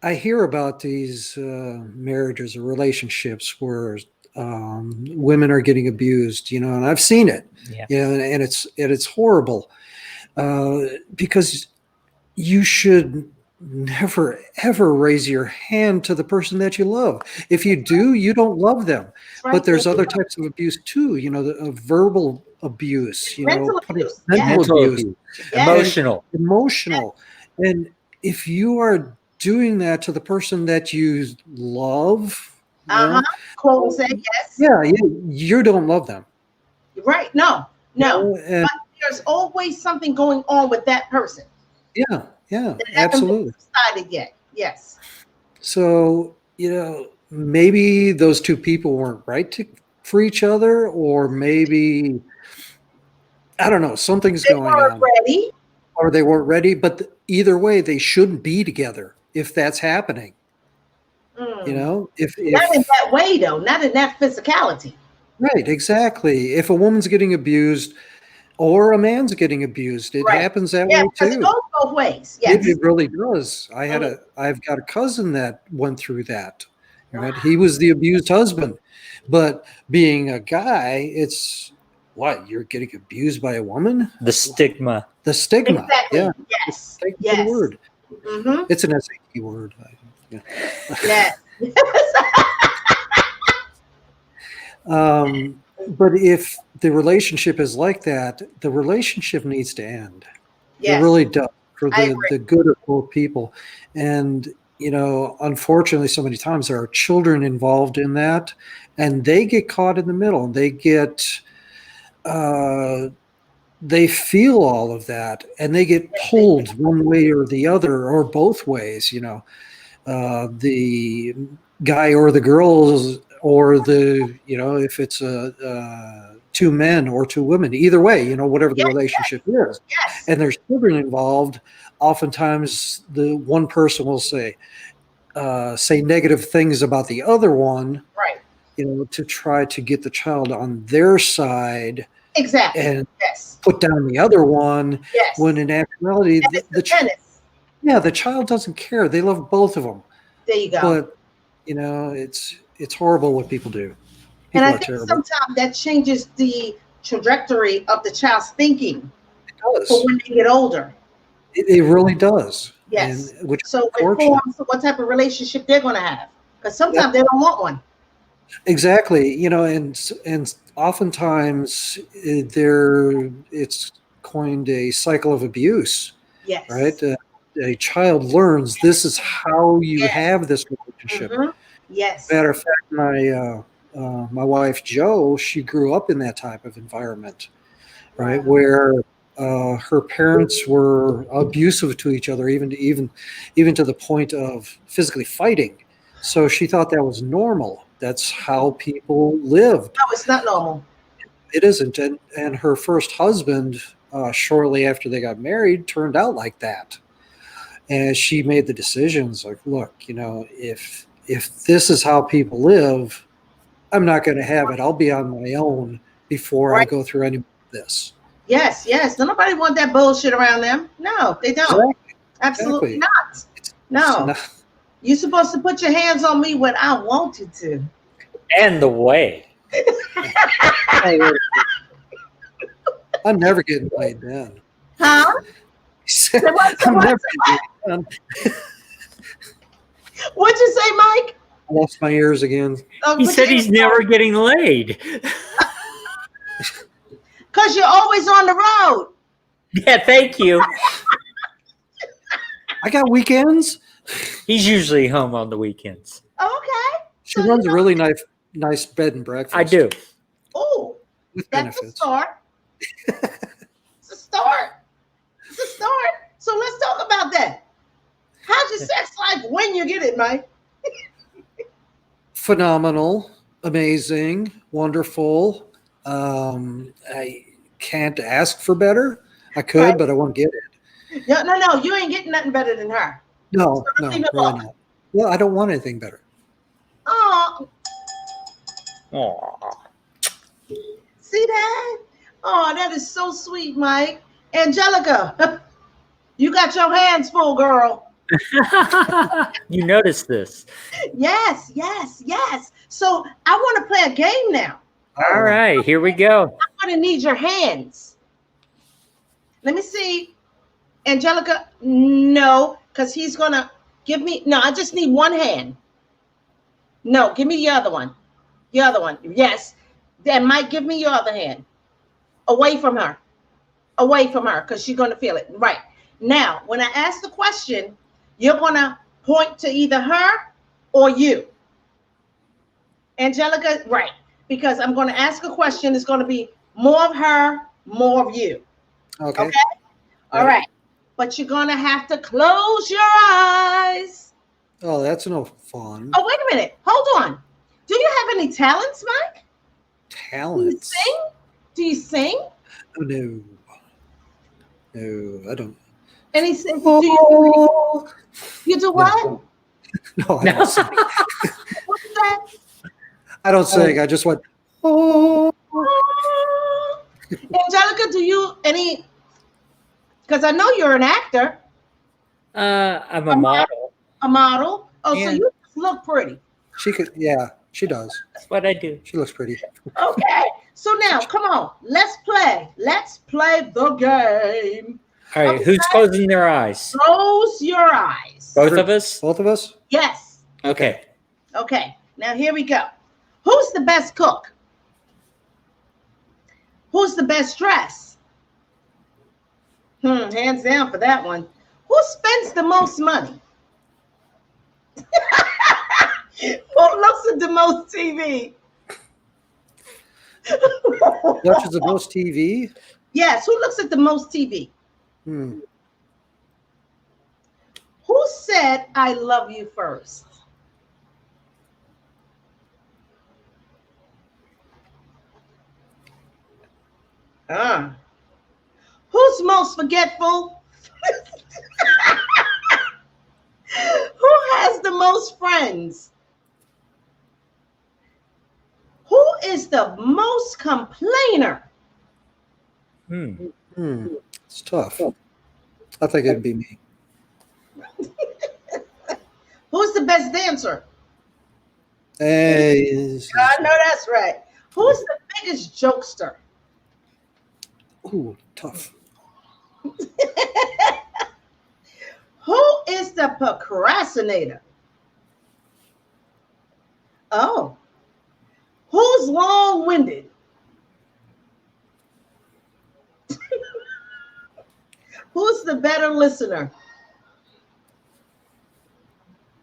I hear about these marriages or relationships where women are getting abused, and I've seen it, Yeah. and it's horrible, because you should never ever raise your hand to the person that you love. If you do, you don't love them. Right. But there's other types of abuse too, the verbal abuse, Mental abuse. mental Mental abuse, abuse. Yes. Emotional. and if you are doing that to the person that you love, Quote and say yes. yeah, you don't love them. Right. No. And But there's always something going on with that person. yeah, That hasn't absolutely. been decided yet. Yes. So, maybe those two people weren't right for each other, or maybe, I don't know, something's They going weren't on, ready. or they weren't ready. But either way, they shouldn't be together if that's happening. If Not in that way, though. Not in that physicality. right, exactly. If a woman's getting abused or a man's getting abused, it Right. happens that Yeah, way because it too. goes both ways. Yes. It really does. I've got a cousin that went through that. Right? Wow. He was the abused husband, but being a guy, it's what, you're getting abused by a woman? The stigma. The stigma. Exactly. Yeah. Yes. Thank you for Yes. the word. Mm-hmm. It's an SAT word. Yeah. Yes. But if the relationship is like that, the relationship needs to end. Yes. It really does, for I agree. the good of both people. And, unfortunately, so many times there are children involved in that, and they get caught in the middle. They feel all of that, and they get pulled one way or the other, or both ways, the guy or the girls, or if it's two men or two women, either way, whatever the relationship is. Yes. And there's children involved. Oftentimes the one person will say negative things about the other one, Right. to try to get the child on their side. Exactly. And yes. put down the other one. Yes. When in actuality, the child doesn't care. They love both of them. There you go. But it's horrible what people do. And I People are think terrible. sometimes that changes the trajectory of the child's thinking It does. for when they get older. It really does. Yes. And, which So it forms what type of relationship they're going to have. Because sometimes they don't want one. Exactly. And oftentimes it's coined a cycle of abuse. Yes. Right. A child learns this is how you have this relationship. Mm-hmm. Yes. Matter of fact, my wife Jo, she grew up in that type of environment, right, where her parents were abusive to each other, even to the point of physically fighting. So she thought that was normal. That's how people lived. No, it's not normal. It isn't. And her first husband, shortly after they got married, turned out like that. And she made the decisions like, look, if this is how people live, I'm not going to have it. I'll be on my own before I go through any of this. Yes, yes. Nobody want that bullshit around them. No, they don't. Exactly. Absolutely not. No. You're supposed to put your hands on me when I want you to. And the way. I'm never getting laid then. Huh? I'm never getting done. What'd you say, Mike? I lost my ears again. He said he's never getting laid. Because you're always on the road. Yeah, thank you. I got weekends. He's usually home on the weekends. Okay. She runs a really nice bed and breakfast. I do. Oh, with that's benefits. a start. It's a start. It's a start. So let's talk about that. How's your sex life when you get it, Mike? Phenomenal, amazing, wonderful. I can't ask for better. I could, but I won't get it. No. You ain't getting nothing better than her. No, really not. Well, I don't want anything better. Oh, Aww. see that? Oh, that is so sweet, Mike. Angelica, you got your hands full, girl. You noticed this. Yes, yes, yes. So I want to play a game now. All right, here we go. I'm going to need your hands. Let me see. Angelica, no, because he's going to give me. No, I just need one hand. No, give me the other one. The other one. Yes. Then Mike, give me your other hand. Away from her. Away from her, because she's going to feel it. Right. Now, when I ask the question, you're going to point to either her or you. Angelica, right. Because I'm going to ask a question. It's going to be more of her, more of you. Okay. All right. But you're going to have to close your eyes. Oh, that's no fun. Oh, wait a minute. Hold on. Do you have any talents, Mike? Talents? Do you sing? Oh, no. No, I don't. Any sing? Do you do what? No, I don't sing. What's that? I don't sing. I just went, oh. Angelica, do you any? Because I know you're an actor. I'm a model. A model. Oh, Yeah. so you look pretty. She could, yeah, she does. That's what I do. She looks pretty. Okay. So now, come on. Let's play. Let's play the game. All right, who's closing their eyes? Close your eyes. Both of us? Both of us? Yes. Okay. Okay. Now here we go. Who's the best cook? Who's the best dressed? Hands down for that one. Who spends the most money? Who looks at the most TV? Watches the most TV? Yes, who looks at the most TV? Hmm. Who said I love you first? Who's most forgetful? Who has the most friends? Who is the most complainer? It's tough. I think it'd be me. Who's the best dancer? Hey. I know that's right. Who's the biggest jokester? Ooh, tough. Who is the procrastinator? Oh. Who's long-winded? Who's the better listener?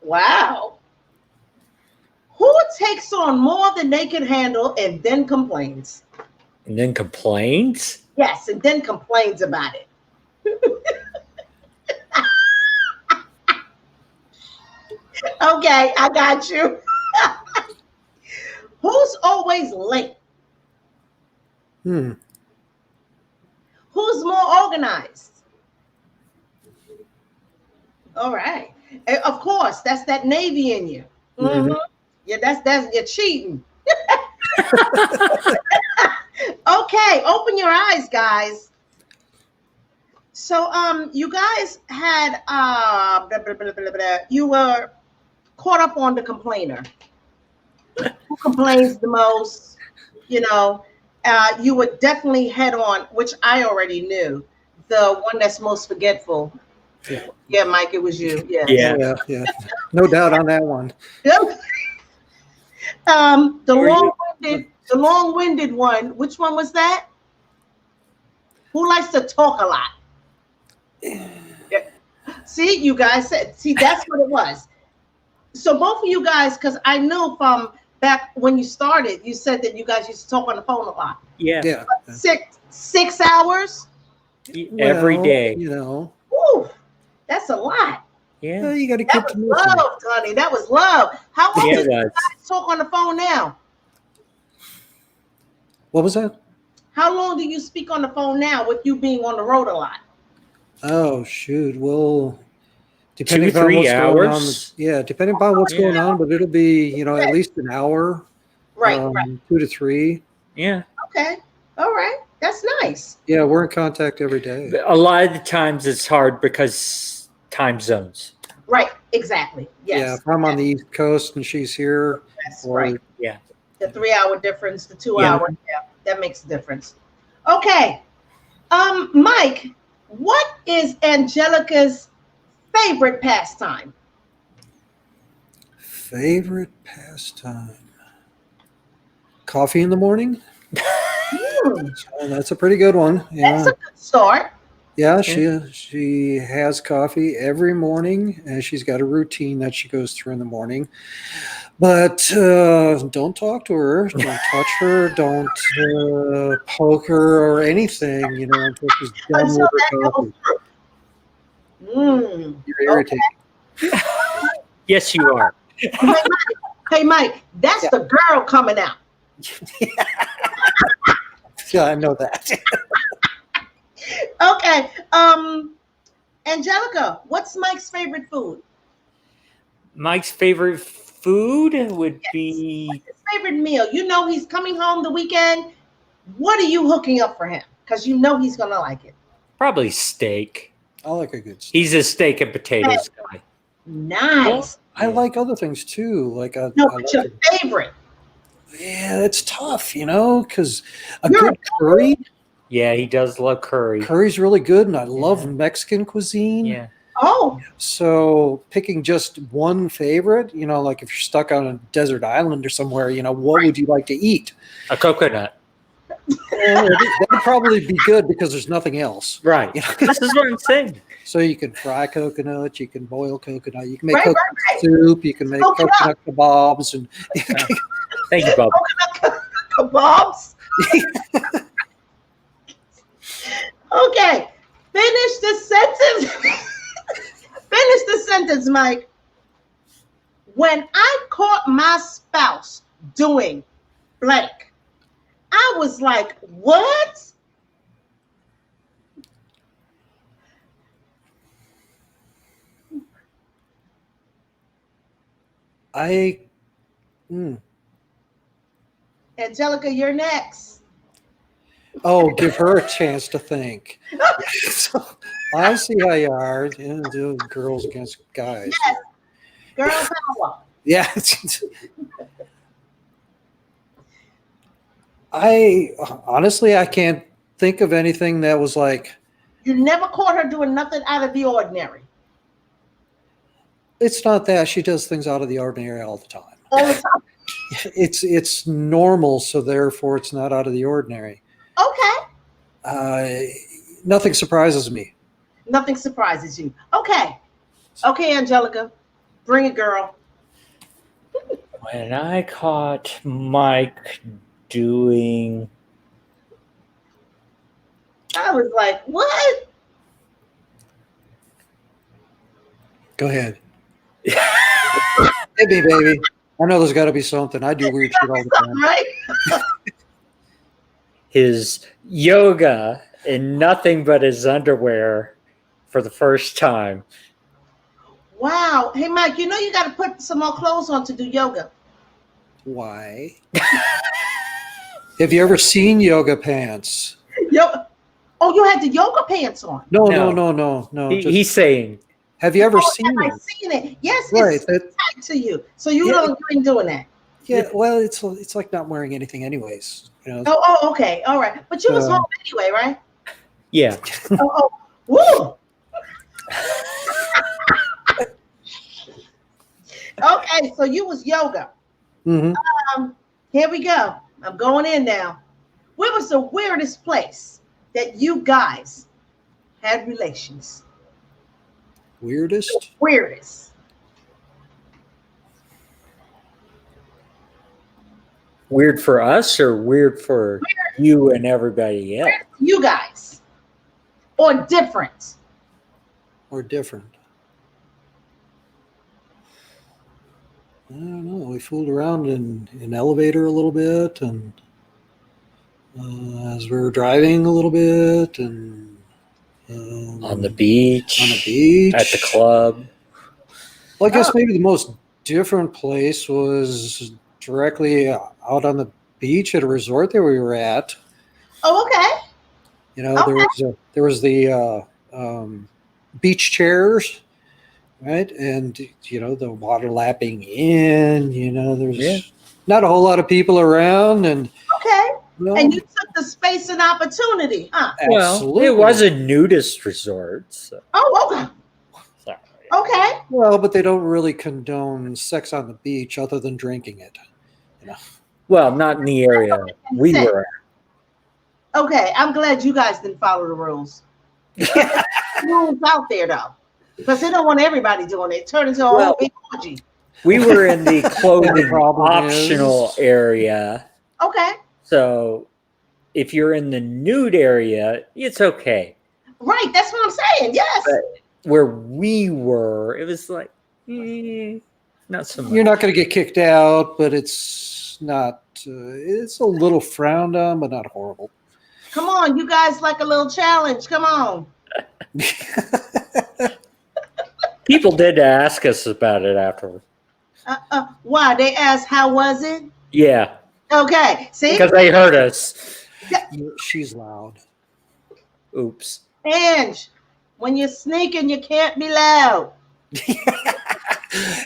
Wow. Who takes on more than they can handle and then complains? And then complains? Yes, and then complains about it. Okay, I got you. Who's always late? Hmm. Who's more organized? All right. And of course, that's that Navy in you. Mm-hmm. Yeah, that's you're cheating. Okay, open your eyes, guys. So you guys had you were caught up on the complainer. Who complains the most? You know, you would definitely head on, which I already knew, the one that's most forgetful. Yeah, Mike, it was you. Yes. Yeah. No doubt on that one. Yep. The long-winded one. Which one was that? Who likes to talk a lot? Yeah. See, you guys said. See, that's what it was. So both of you guys, because I knew from back when you started, you said that you guys used to talk on the phone a lot. Yeah. 6 hours every day. You know. Woo, that's a lot. Yeah. Well, you got to That get was to know love, honey. That was love. How often do you was. guys talk on the phone now? What was that? How long do you speak on the phone now with you being on the road a lot? Oh, shoot. Well, depending 2 upon 3 what's going on. hours. Yeah, depending upon what's going on, but it'll be, at least an hour. Right. 2 to 3. Yeah. Okay. All right. That's nice. Yeah, we're in contact every day. A lot of the times it's hard because time zones. Right. Exactly. Yeah, Yes. if I'm on the East Coast and she's here, That's or right. Yeah. The 3 hour difference, the 2 Yeah. hour. Yeah, that makes a difference. Okay. Mike, what is Angelica's favorite pastime? favorite pastime. Coffee in the morning. Hmm, So that's a pretty good one. that's Yeah. a good start. Yeah, she has coffee every morning, and she's got a routine that she goes through in the morning. But don't talk to her, don't touch her, don't poke her or anything, until she's done Until with that her goes coffee. through. Mm. You're Okay. irritating. Yes, you are. Hey, Mike, that's Yeah. the girl coming out. Yeah, I know that. Okay. Angelica, what's Mike's favorite food? Mike's favorite food would Yes. be His favorite meal. You know he's coming home the weekend. What are you hooking up for him? Because you know he's gonna like it. probably steak. I like a good steak. He's a steak and potatoes guy. Nice. I like other things too. Like I No, like but your favorite. yeah, it's tough, because a You're good curry. Yeah, he does love curry. Curry's really good, and I love Mexican cuisine. Yeah. Oh, So picking just one favorite, like if you're stuck on a desert island or somewhere, what would you like to eat? A coconut. That'd probably be good because there's nothing else. Right. This is what I'm saying. So you can fry coconut, you can boil coconut, you can make Right, coconut right. soup, you can make Smoke it coconut kebabs, and Thank you, Bob. kebabs. Okay, finish the sentence. Finish the sentence, Mike. When I caught my spouse doing blank, I was like, what? Angelica, you're next. give her a chance to think. So, I see how you are. Do girls against guys. Yes, girl power. Yeah. I can't think of anything that was like, You never caught her doing nothing out of the ordinary. it's not that she does things out of the ordinary all the time. All the time. It's normal, so therefore it's not out of the ordinary. Okay. Nothing surprises me. Nothing surprises you. Okay. Okay, Angelica. Bring it, girl. When I caught Mike doing I was like, what? Go ahead. Hit me, baby. I know there's got to be something. I do weird shit all the time. Right? his yoga in nothing but his underwear for the first time. Wow. Hey, Mike, you know you got to put some more clothes on to do yoga. Why? Have you ever seen yoga pants? Oh, you had the yoga pants on. No. He's saying, Have you ever seen I've it? seen it. Yes, Right. it's tied to you. So you Yeah. don't bring doing that. Yeah. Well, it's like not wearing anything, anyways. Oh, okay. All right. But you was home anyway, right? yeah. Woo. Okay, so you was yoga. Mm-hmm. Here we go. I'm going in now. Where was the weirdest place that you guys had relations? Weirdest? Weirdest. Weird for us or weird for you and everybody else? Weird for you guys. Or different. Or different? I don't know. We fooled around in an elevator a little bit, and as we were driving a little bit, and On the beach. On the beach. At the club. Well, I guess maybe the most different place was directly out on the beach at a resort that we were at. Oh, okay. There was the beach chairs. right? And the water lapping in. There's Yeah. not a whole lot of people around, and Okay. well, And you took the space and opportunity, huh? Well, absolutely. it was a nudist resort. So, Oh, okay. Okay. Well, but they don't really condone sex on the beach other than drinking it. well, not in the area we were at. Okay, I'm glad you guys didn't follow the rules. Rules out there though, because they don't want everybody doing it. Turn into a whole big orgy. We were in the clothing problem optional is- area. Okay, So if you're in the nude area, it's okay. right. That's what I'm saying. Yes. But where we were, it was like, not so much. You're not going to get kicked out, but it's not. It's a little frowned on, but not horrible. Come on, you guys like a little challenge. Come on. People did ask us about it afterward. Why? They asked, how was it? Yeah, Okay, see? because they heard us. She's loud. Oops. Ange, when you're sneaking, you can't be loud.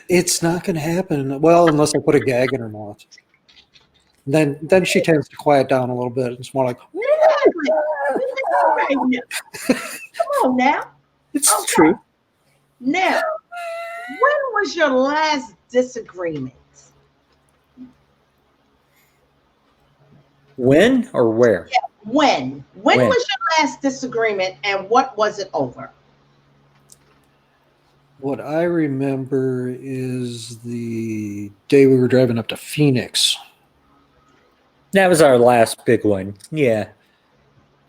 It's not going to happen. Well, unless I put a gag in her mouth. Then she tends to quiet down a little bit. It's more like, Come on now. It's Okay. true. Now, when was your last disagreement? When or where? When? When was your last disagreement and what was it over? what I remember is the day we were driving up to Phoenix. That was our last big one. Yeah.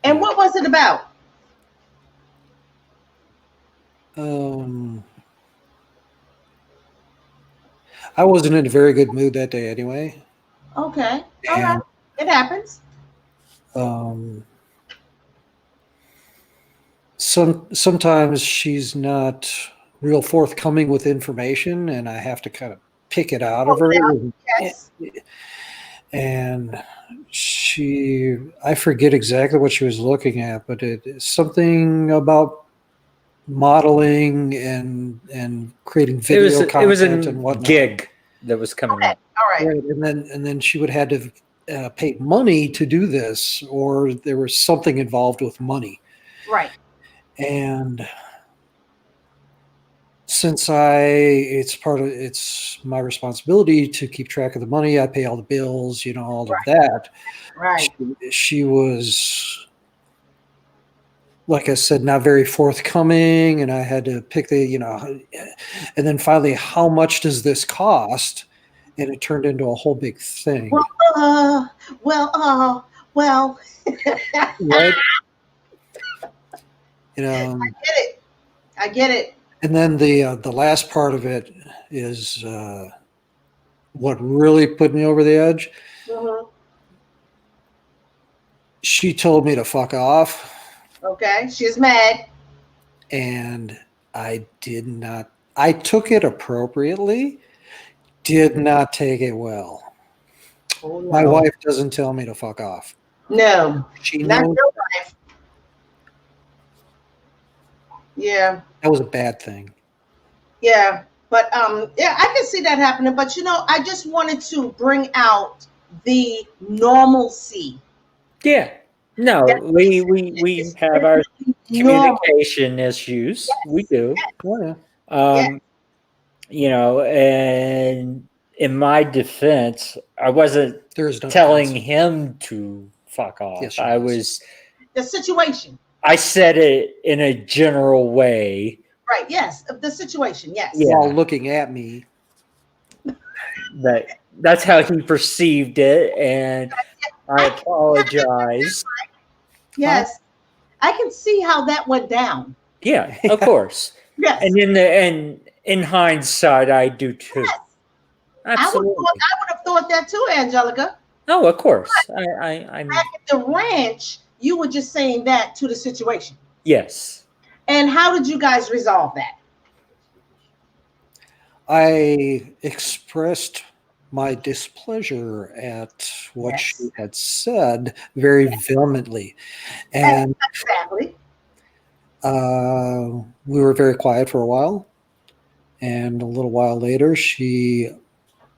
And what was it about? I wasn't in a very good mood that day anyway. Okay. All right. It happens. Sometimes she's not real forthcoming with information, and I have to kind of pick it out of her. Yes. And I forget exactly what she was looking at, but it's something about modeling and creating video content It was and a whatnot. gig that was coming up. All right. Right, and then she would have to pay money to do this, or there was something involved with money. Right. And since it's my responsibility to keep track of the money, I pay all the bills, all of that. Right. She was, like I said, not very forthcoming, and I had to pick and then finally, how much does this cost? And it turned into a whole big thing. Well. Right? I get it. And then the last part of it is what really put me over the edge. Mm-hmm. She told me to fuck off. Okay. She's mad. And I took it appropriately, did not take it well. Oh, no. My wife doesn't tell me to fuck off. No. She Not knows your wife. Yeah. that was a bad thing. Yeah. But yeah, I can see that happening. But I just wanted to bring out the normalcy. Yeah. No, we have our communication issues. Yes. We do. Oh, yeah. And in my defense, I wasn't There's no telling chance. him to fuck off. Yes, I was. The situation. I said it in a general way. Right. Yes. The situation. Yes. Yeah. While looking at me. That's how he perceived it, and I apologize. Yes. I can see how that went down. Yeah, of course. Yes. And in hindsight, I do too. Yes. Absolutely. I would have thought that too, Angelica. Oh, of course. I'm Back at the ranch, you were just saying that to the situation. yes. And how did you guys resolve that? I expressed my displeasure at what she had said very vehemently. And Exactly. we were very quiet for a while. And a little while later, she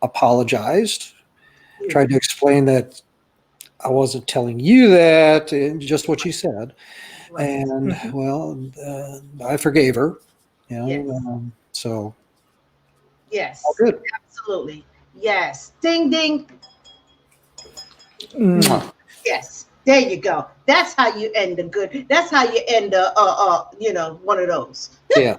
apologized, tried to explain that I wasn't telling you that, and just what she said. Right. And well, I forgave her. You know, Yes. so Yes. all good. Absolutely. Yes. Ding ding. Mwah. Yes. There you go. That's how you end the good. That's how you end one of those. Yeah.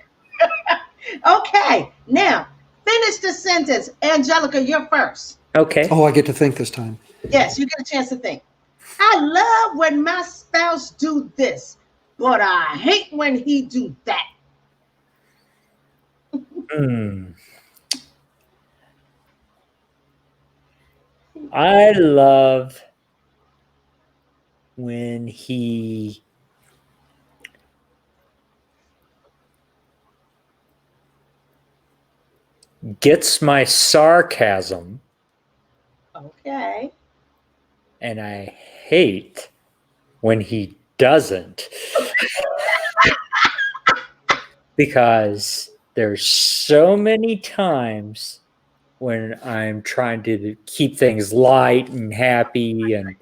Okay. Now, finish the sentence. Angelica, you're first. Okay. Oh, I get to think this time. Yes, you get a chance to think. I love when my spouse do this, but I hate when he do that. I love when he gets my sarcasm, Okay. and I hate when he doesn't. Because there's so many times when I'm trying to keep things light and happy, and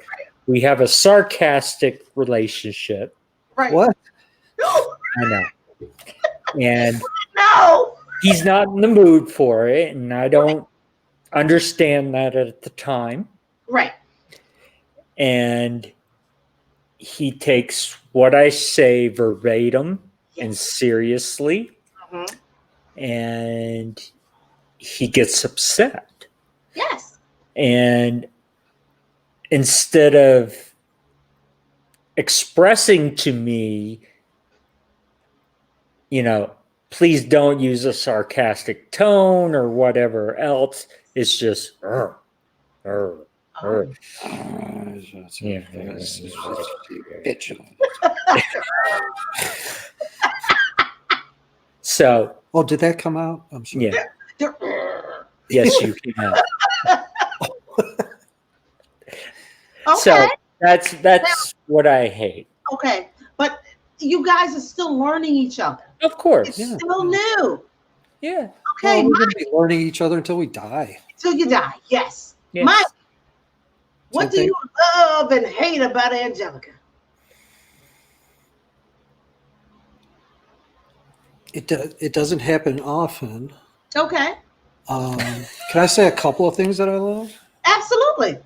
we have a sarcastic relationship. Right. What? No. I know. And No. he's not in the mood for it, and I don't understand that at the time. Right. And he takes what I say verbatim and Yes. seriously, Mhm. and he gets upset. Yes. And instead of expressing to me, please don't use a sarcastic tone or whatever else, it's just Yeah. So Oh, did that come out? I'm sorry. yeah, Okay. yes, you can. So that's what I hate. Okay. But you guys are still learning each other. Of course. Yeah. Still new. Yeah. Okay. Well, we're going to be learning each other until we die. Till you die. Yes. Yes. Mike, what Same do you love and hate about Angelica? It doesn't happen often. Okay. Can I say a couple of things that I love? Absolutely.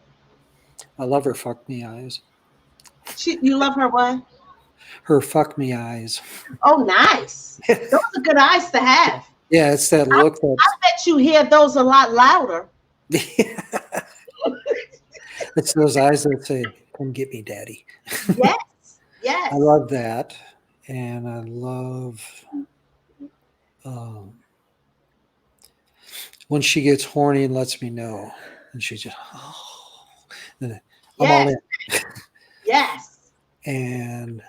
I love her fuck me eyes. You love her what? Her fuck me eyes. Oh, nice. Those are good eyes to have. Yeah, it's that look I bet you hear those a lot louder. It's those eyes that say, "Come get me, daddy." Yes. Yes. I love that. And I love when she gets horny and lets me know. And she just, I'm all in. Yes. And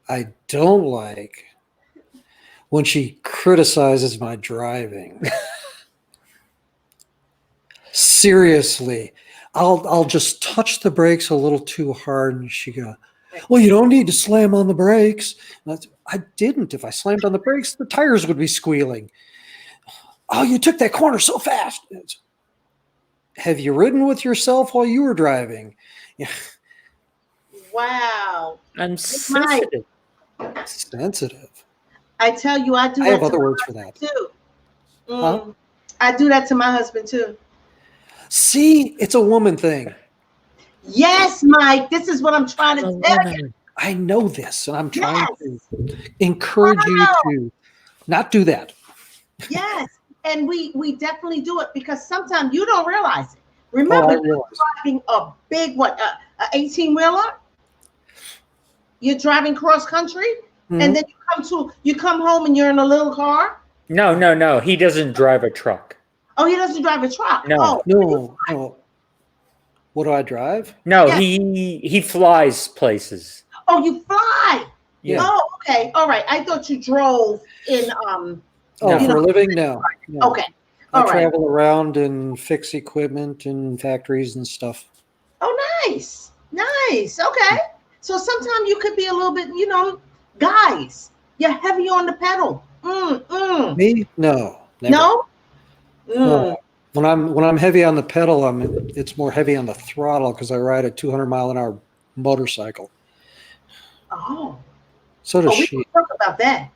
I don't like when she criticizes my driving. Seriously, I'll just touch the brakes a little too hard, and she go, "Well, you don't need to slam on the brakes." I didn't. If I slammed on the brakes, the tires would be squealing. Oh, you took that corner so fast. Have you ridden with yourself while you were driving? Yeah. Wow. I'm sensitive. Sensitive. I tell you, I do. I have other words for that too. Huh? I do that to my husband too. See, it's a woman thing. Yes, Mike. This is what I'm trying to tell you. I know this, and I'm trying to encourage you to not do that. Yes, and we definitely do it because sometimes you don't realize it. Remember, you're driving a big a 18-wheeler. You're driving cross country, and then you come home and you're in a little car. No. He doesn't drive a truck. Oh, he doesn't drive a truck. No. No. What do I drive? No, Yeah. he flies places. Oh, you fly. Yeah. Oh, okay. All right. I thought you drove in for a living? No. Okay. I All right. travel around and fix equipment in factories and stuff. Oh, nice. Okay. So sometimes you could be a little bit, guys, you're heavy on the pedal. Me? No. Never. No. When I'm heavy on the pedal, it's more heavy on the throttle because I ride a 200-mile-an-hour motorcycle. Oh. So does We she. can talk about that.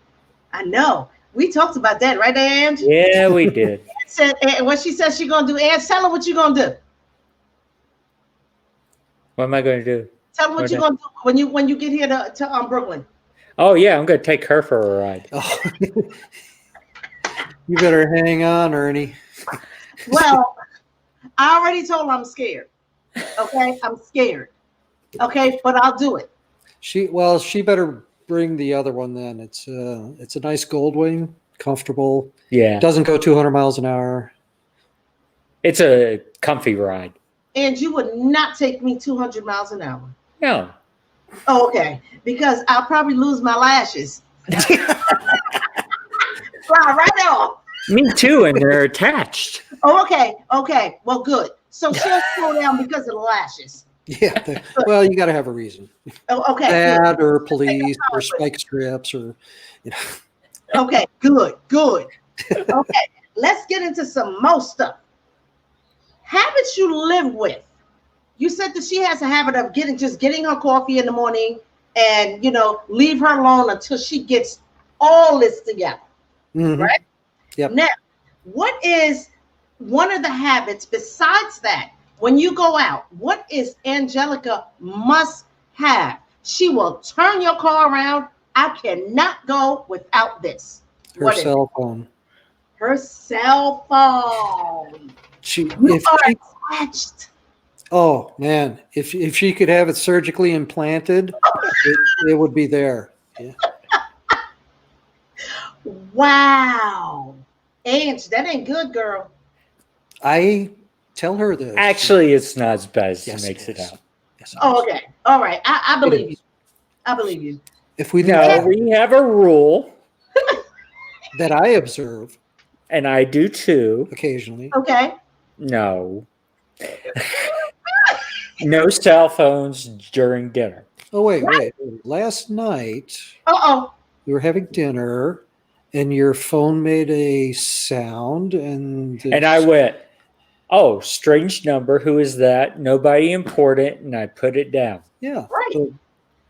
I know. We talked about that, right, Ange? Yeah, we did. And what she says she's gonna do. Ange, tell her what you're gonna do. What am I going to do? Tell her what you're gonna do when you get here to Brooklyn. Oh yeah, I'm going to take her for a ride. Oh. You better hang on, Ernee. Well, I already told her I'm scared. Okay, I'm scared. Okay, but I'll do it. She better bring the other one then. It's a nice Goldwing, comfortable. Yeah. Doesn't go 200 miles an hour. It's a comfy ride. And you would not take me 200 miles an hour. No. Oh, okay, because I'll probably lose my lashes. Fly right off. Me too, and they're attached. Oh, okay. Well, good. So she'll slow down because of the lashes. Yeah. Well, you got to have a reason. Oh, okay. That good. or police or spike strips or, you know. Okay, good. Okay, let's get into some more stuff. Habits you live with. You said that she has a habit of getting her coffee in the morning and, leave her alone until she gets all this together. Mm-hmm. Right? Yep. Now, what is one of the habits besides that? When you go out, what is Angelica must have? She will turn your car around. I cannot go without this. Her cell phone. Her cell phone. You are attached. Oh man, if she could have it surgically implanted, it would be there. Yeah. Wow. Ange, that ain't good, girl. I tell her this. Actually, it's not as bad as Yes, she makes it out. Yes, Oh, okay. All right. I believe you. I believe you. If we No, we have a rule, that I observe and I do too. occasionally. Okay. No. No cell phones during dinner. Oh wait. Last night Uh-oh. we were having dinner, and your phone made a sound, and I went, "Oh, strange number. Who is that? Nobody important." And I put it down. Yeah. Right.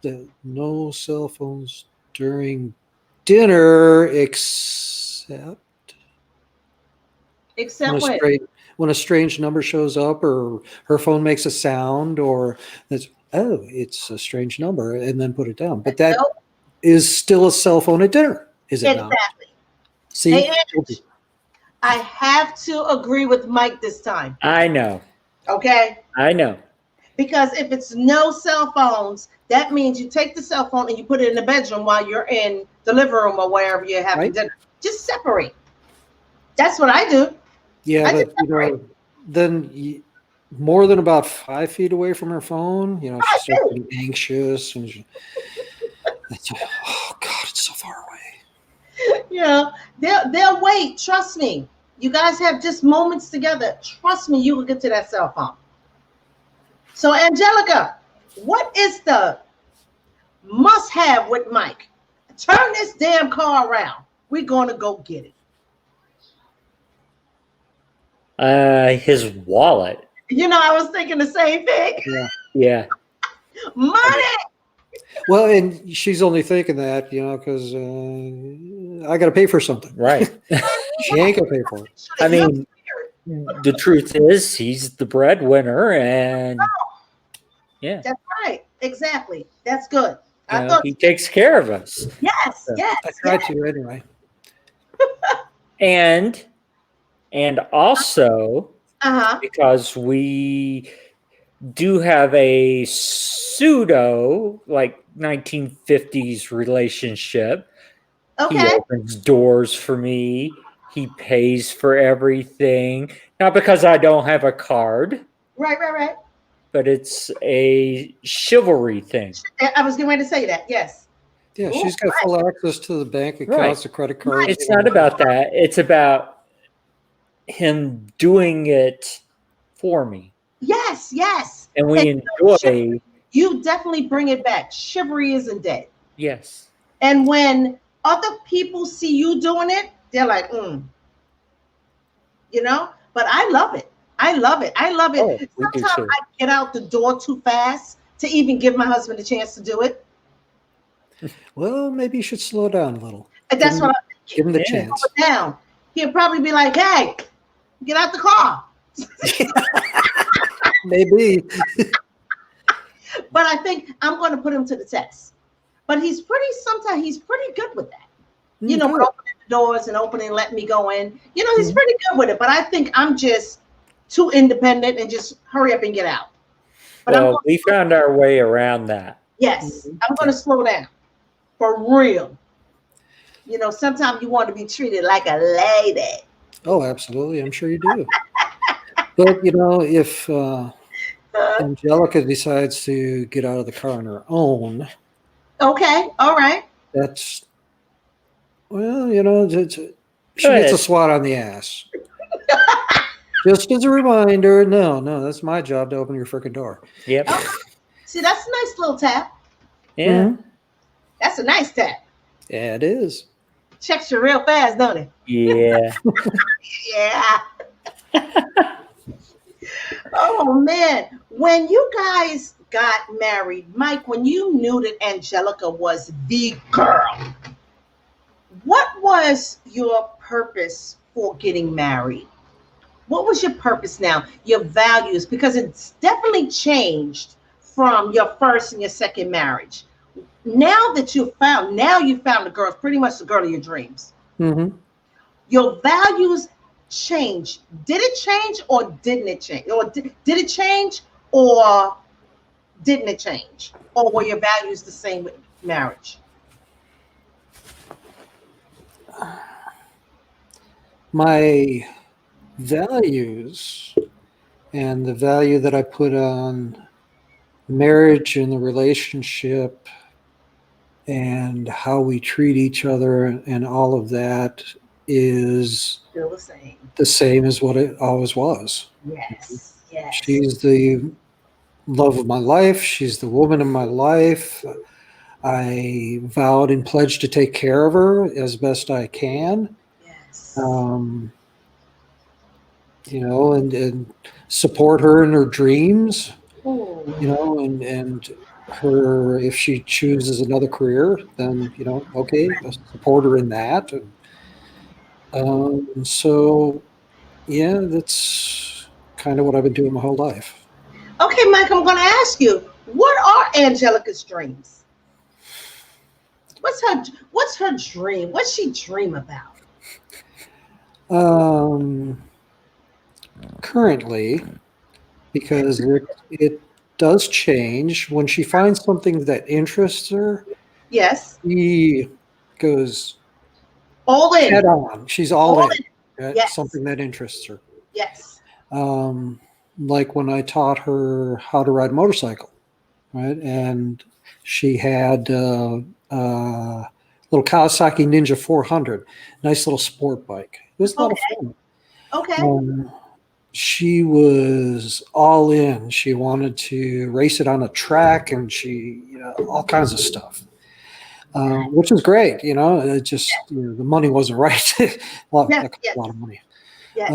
So no cell phones during dinner except when a strange number shows up, or her phone makes a sound, or it's a strange number, and then put it down. But that is still a cell phone at dinner, is it not? Exactly. See, Hey, I have to agree with Mike this time. I know. Okay. I know. Because if it's no cell phones, that means you take the cell phone and you put it in the bedroom while you're in the living room or wherever you're having dinner. Just separate. That's what I do. Yeah, but then more than about 5 feet away from her phone, she starts getting anxious, and oh God, it's so far away. They'll wait. Trust me. You guys have just moments together. Trust me, you will get to that cell phone. So, Angelica, what is the must-have with Mike? Turn this damn car around. We're going to go get it. His wallet. I was thinking the same thing. Yeah. Money. Well, and she's only thinking that, because I got to pay for something. Right. She ain't going to pay for it. I mean, the truth is he's the breadwinner, and yeah. That's right. Exactly. That's good. He takes care of us. Yes, yes. I try to anyway. And also, because we do have a pseudo 1950s relationship. Okay. He opens doors for me. He pays for everything. Not because I don't have a card. Right. But it's a chivalry thing. I was getting ready to say that. Yes. Yeah, she's got full access to the bank accounts, the credit cards. It's not about that. It's about him doing it for me. Yes. And we enjoy. You definitely bring it back. Chivalry isn't dead. Yes. And when other people see you doing it, they're like, you know. But I love it. I love it. I love it. Oh, we do Sometimes too. I get out the door too fast to even give my husband a chance to do it. Well, maybe you should slow down a little. And that's what I'm Give him the Yeah. chance. thinking. Down. He'll probably be like, "Hey, get out the car." Maybe. But I think I'm going to put him to the test. But sometimes he's pretty good with that. You know, with opening the doors and letting me go in. You know, he's pretty good with it. But I think I'm just too independent and just hurry up and get out. But Well, we found our way around that. yes, I'm going to slow down for real. You know, sometimes you want to be treated like a lady. Oh, absolutely. I'm sure you do. But, you know, if Angelica decides to get out of the car on her own, Okay, all right. that's, well, you know, she Go gets ahead. a swat on the ass. Just as a reminder, no, that's my job to open your freaking door. Yep. See, that's a nice little tap. Yeah. Mhm. That's a nice tap. Yeah, it is. Checks you real fast, don't it? Yeah. Yeah. Oh man, when you guys got married, Mike, when you knew that Angelica was the girl, what was your purpose for getting married? What was your purpose now? Your values, because it's definitely changed from your first and your second marriage. Now you found the girl, pretty much the girl of your dreams. Mm-hmm. Your values changed. Did it change or didn't it change? Or did it change or didn't it change? Or were your values the same with marriage? My values and the value that I put on marriage and the relationship and how we treat each other and all of that is Still the same. the same as what it always was. Yes. Yes. She's the love of my life. She's the woman in my life. I vowed and pledged to take care of her as best I can. Yes. You know, and support her in her dreams, Ooh. you know, and her, if she chooses another career, then, you know, okay, I'll support her in that. And so, yeah, that's kind of what I've been doing my whole life. Okay, Mike, I'm going to ask you, what are Angelica's dreams? What's her dream? What's she dream about? Currently, because it does change when she finds something that interests her. Yes. She goes all in. Head on. She's all in. Yes. Something that interests her. Yes. Like when I taught her how to ride a motorcycle, right? And she had a little Kawasaki Ninja 400, nice little sport bike. It was a lot of fun. Okay. She was all in. She wanted to race it on a track, and she, you know, all kinds of stuff, which was great. You know, it just, you know, the money wasn't right. a lot of money. Yes.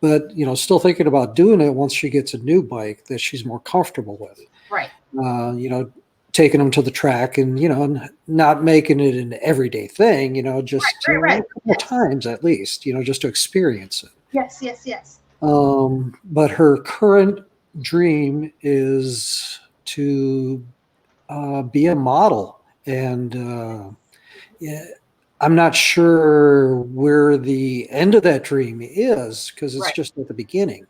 But, you know, still thinking about doing it once she gets a new bike that she's more comfortable with. Right. You know, taking them to the track and, you know, not making it an everyday thing, you know, just right. A couple of times at least, you know, just to experience it. Yes. But her current dream is to be a model. And I'm not sure where the end of that dream is because it's just at the beginning.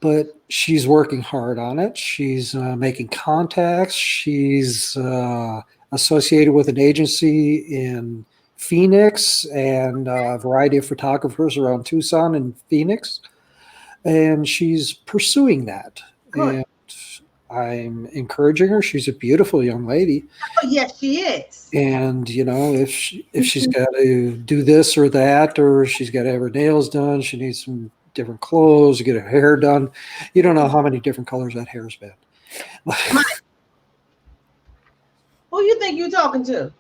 But she's working hard on it. She's making contacts. She's associated with an agency in Phoenix and a variety of photographers around Tucson and Phoenix. And she's pursuing that. Good. And I'm encouraging her. She's a beautiful young lady. Oh, yes, she is. And, you know, if she's got to do this or that, or she's got to have her nails done, she needs some different clothes, get her hair done. You don't know how many different colors that hair's been. Who you think you're talking to?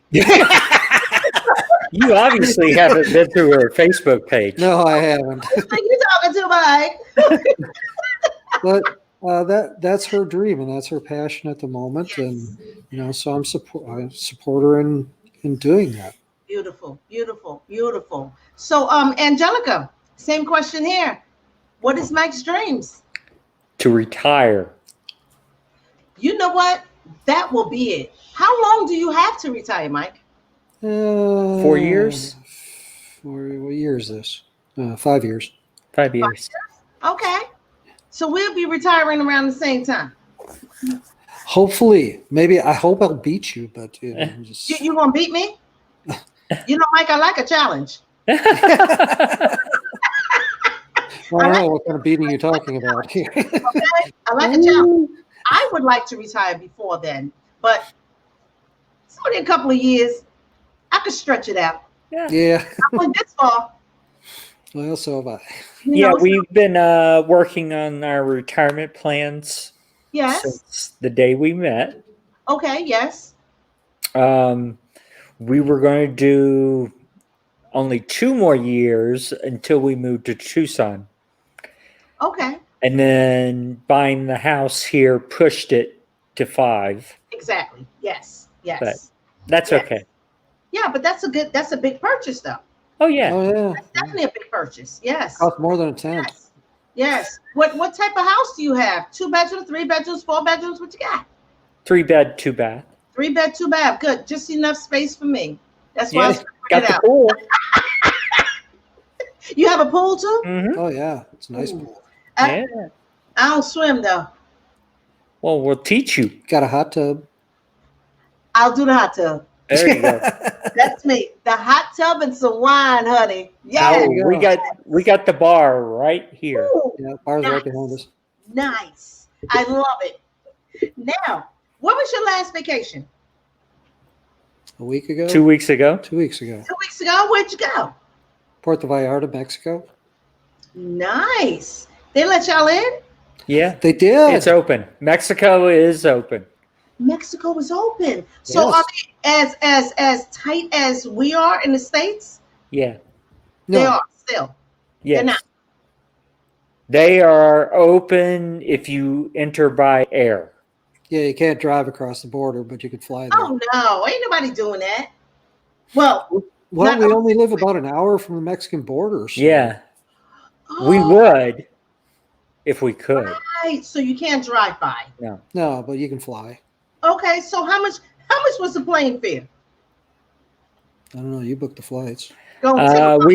You obviously haven't been through her Facebook page. No, I haven't. You talking to Mike? But that's her dream and that's her passion at the moment, and so I support her in doing that. Beautiful, beautiful, beautiful. So, Angelica, same question here. What is Mike's dreams? To retire. You know what? That will be it. How long do you have to retire, Mike? 4 years? What year is this? 5 years. 5 years. Okay. So we'll be retiring around the same time. Hopefully. Maybe. I hope I'll beat you, but just... You gonna beat me? Mike, I like a challenge. Well, I don't know what kind of beating you're talking about here. Okay? I like a challenge. I would like to retire before then, but it's only a couple of years. I could stretch it out. Yeah. I went this far. Well, so have I. We've been working on our retirement plans since the day we met. Okay, yes. We were going to do only 2 more years until we moved to Tucson. Okay. And then buying the house here pushed it to 5. Exactly. Yes. Yes. But that's okay. Yeah, but that's a big purchase though. Oh yeah. Oh yeah. That's definitely a big purchase. Yes. Cost more than a tent. Yes. Yes. What type of house do you have? 2 bedrooms, 3 bedrooms, 4 bedrooms? What you got? 3 bed, 2 bath. 3 bed, 2 bath. Good. Just enough space for me. That's why I was got it the out. pool. You have a pool too? Mm-hmm. Oh yeah, it's a nice pool. I don't swim though. Well, we'll teach you. Got a hot tub. I'll do the hot tub. There you go. That's me. The hot tub and some wine, honey. Yeah. Oh, we got the bar right here. Ooh, Yeah, bar's nice. right behind us. Nice. I love it. Now, what was your last vacation? A week ago? 2 weeks ago. 2 weeks ago. 2 weeks ago? Where'd you go? Puerto Vallarta, Mexico. Nice. They let y'all in? Yeah, They did. it's open. Mexico is open. Mexico is open. So Yes. are they as tight as we are in the States? Yeah. No. They are still. Yes. They're not. They are open if you enter by air. Yeah, you can't drive across the border, but you could fly there. Oh no, ain't nobody doing that. Well, Well, not- we only live about an hour from the Mexican border. So. Yeah, we would if we could. Right. So you can't drive by. No, but you can fly. Okay, so how much was the plane fare? I don't know. You booked the flights. We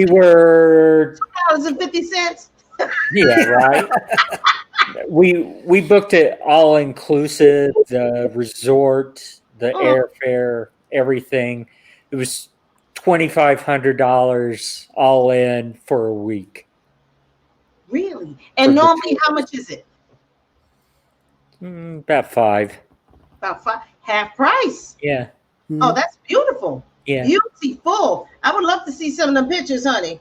were $2.50. yeah, right. We booked it all inclusive, the resort, the airfare, everything. It was $2,500 all in for a week. Really? And normally, how much is it? About 5. About 5, half price. Yeah. Oh, that's beautiful. Yeah. Beautiful. I would love to see some of them pictures, honey.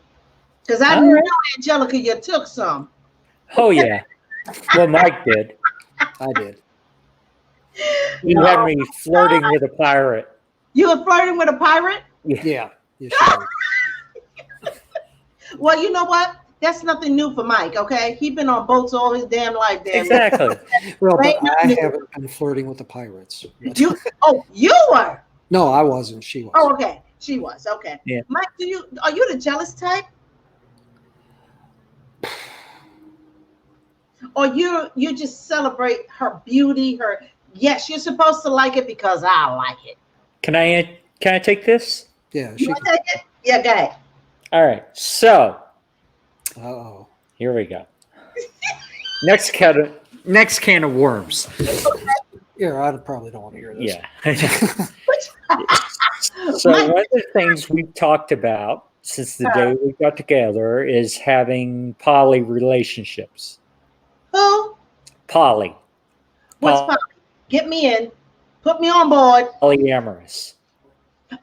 Because I All know, right. Angelica, you took some. Oh yeah. Well, Mike did. I did. He had me flirting with a pirate. You were flirting with a pirate? Yeah. You should. Well, you know what? That's nothing new for Mike, okay? He's been on boats all his damn life. Exactly. Well, but Right, I no. haven't been flirting with the pirates. You were. No, I wasn't. She was. Oh, okay. She was. Okay. Yeah. Mike, are you the jealous type? Or you just celebrate her beauty, yes, you're supposed to like it because I like it. Can I take this? Yeah. You want to take it? Yeah, go ahead. All right. So Oh. here we go. Next can of worms. Yeah, I probably don't want to hear this. Yeah. So one of the things we've talked about since the day we got together is having poly relationships. Who? Poly. What's poly? Get me in. Put me on board. Polyamorous.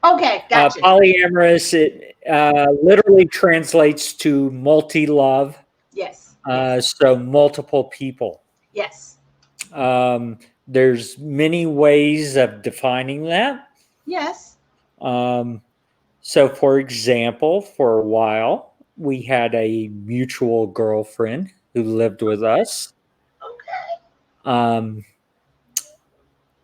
Okay, gotcha. Polyamorous, it literally translates to multi-love. Yes. So multiple people. Yes. There's many ways of defining that. Yes. So, for example, for a while, we had a mutual girlfriend who lived with us. Okay.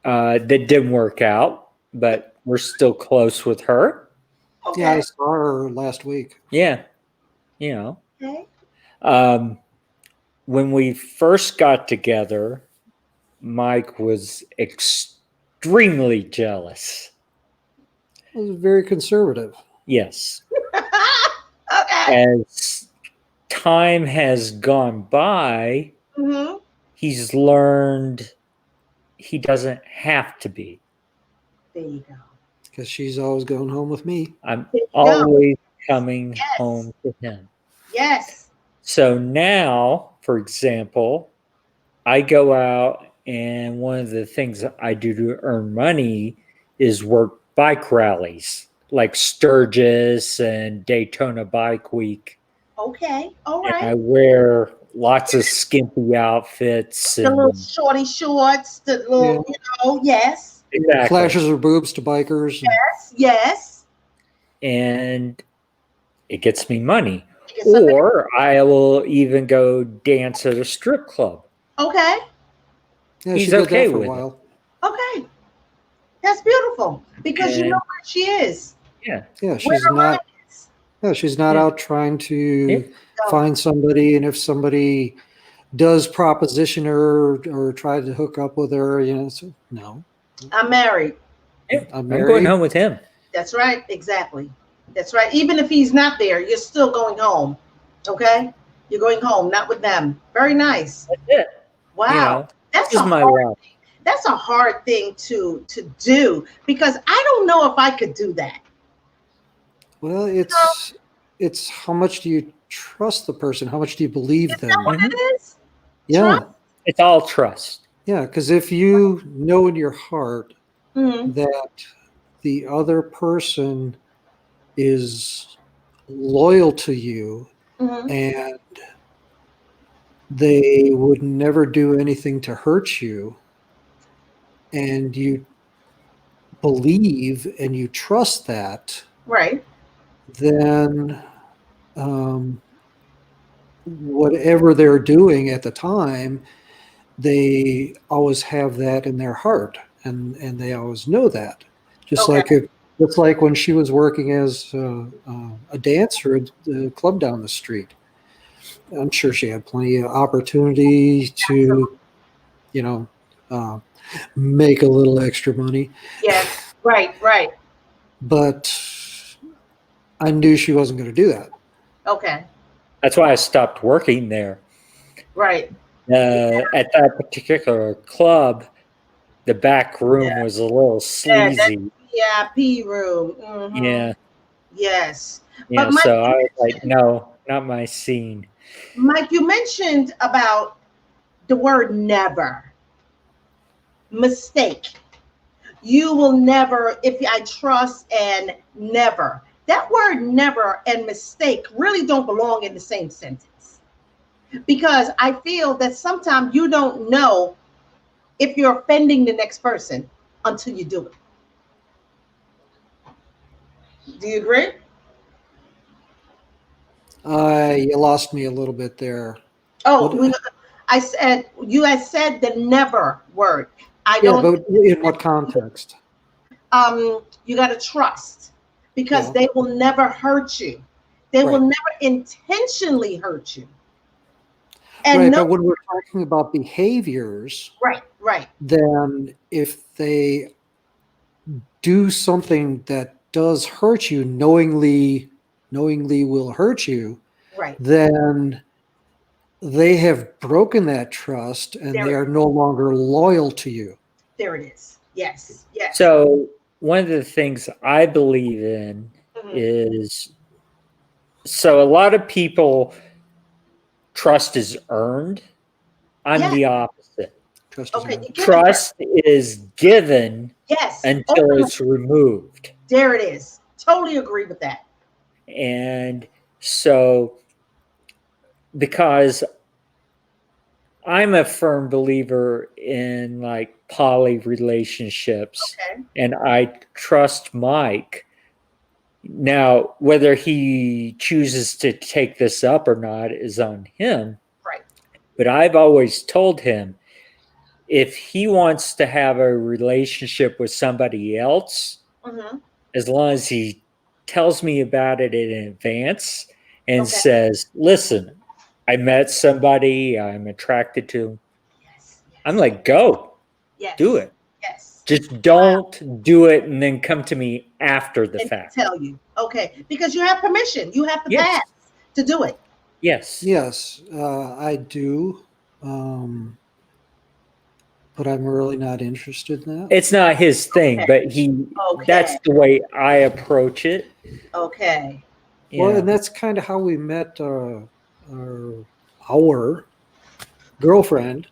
That didn't work out, but we're still close with her. Okay. Yeah, I saw her last week. Yeah, you know. Okay. When we first got together, Mike was extremely jealous. I was very conservative. Yes. Okay. As time has gone by, Mm-hmm. he's learned he doesn't have to be. There you go. Because she's always going home with me. I'm There you go. always coming Yes. home to him. Yes. So now, for example, I go out and one of the things I do to earn money is work bike rallies like Sturgis and Daytona Bike Week. Okay. All And right. I wear lots of skimpy outfits The little and shorty shorts, the little, yes. exactly. Flashes her boobs to bikers. And, Yes. And it gets me money. Get something. Or I will even go dance at a strip club. Okay. yeah, He's she did okay that for a with it. while. Okay. That's beautiful because you know And- where she is. Yeah. Yeah, Where she's her not. mind is. Yeah, she's not Yeah. out trying to Yeah. find somebody, and if somebody does proposition her or try to hook up with her, so, no, I'm married. Yeah, I'm I'm going married. home with him. That's right. Exactly. That's right. Even if he's not there, you're still going home. Okay? You're going home, not with them. Very nice. That's it. Wow. You know, That's this a is my hard, life. that's a hard thing to do because I don't know if I could do that. Well, it's how much do you trust the person? How much do you believe Is that them? what it is? Yeah, It's all trust. yeah. Because if you know in your heart Mm-hmm. that the other person is loyal to you Mm-hmm. and they would never do anything to hurt you, and you believe and you trust that, Right. then whatever they're doing at the time, they always have that in their heart, and they always know that. Just Okay. like it's like when she was working as a dancer at the club down the street. I'm sure she had plenty of opportunity to, you know, uh, make a little extra money, Yes. Right. Right. but I knew she wasn't going to do that. Okay. That's why I stopped working there. Right. At that particular club, the back room was a little Yeah, that sleazy. VIP room. Mhm. Yeah. Yes. You But know, Mike, so I was like, no, not my scene. Mike, you mentioned about the word never. Mistake. You will never, if I trust and never. That word never and mistake really don't belong in the same sentence. Because I feel that sometimes you don't know if you're offending the next person until you do it. Do you agree? You lost me a little bit there. Oh, What- I said you had said the never word. I Yeah, don't. but in what context? You got to trust because Yeah. they will never hurt you. They will Right. never intentionally hurt you. And Right, no, but when we're talking about behaviors, right. then if they do something that does hurt you, knowingly will hurt you, Right. then they have broken that trust and There they it are no longer loyal to you. There it is. Yes. Yes. So one of the things I believe in Mhm. is, so a lot of people trust is earned. I'm Yeah. the opposite. Trust is Okay. earned. You give it there. Trust is given Yes. until Open- it's removed. There it is. Totally agree with that. And so, because I'm a firm believer in like poly relationships, Okay. and I trust Mike, Now, whether he chooses to take this up or not is on him. Right. But I've always told him, if he wants to have a relationship with somebody else, as long as he tells me about it in advance and says, listen, I met somebody, I'm attracted to him. Yes. I'm like, go. Yes. Do it. Yes. Just don't do it and then come to me after the And fact. tell you. Okay. Because you have permission. You have the pass to do it. Yes. Yes, I do. But I'm really not interested in that. It's not his thing, but that's the way I approach it. Okay. Well, and that's kind of how we met our girlfriend.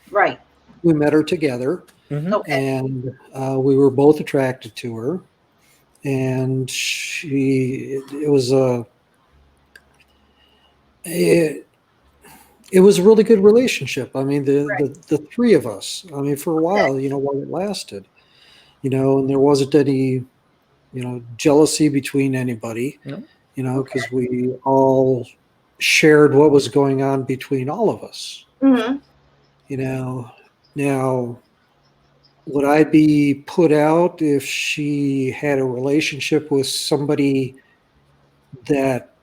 Right. We met her together, and we were both attracted to her. And it was a really good relationship. I mean, the three of us. I mean, for a while, while it lasted, and there wasn't any, jealousy between anybody, because we all shared what was going on between all of us. Now, would I be put out if she had a relationship with somebody that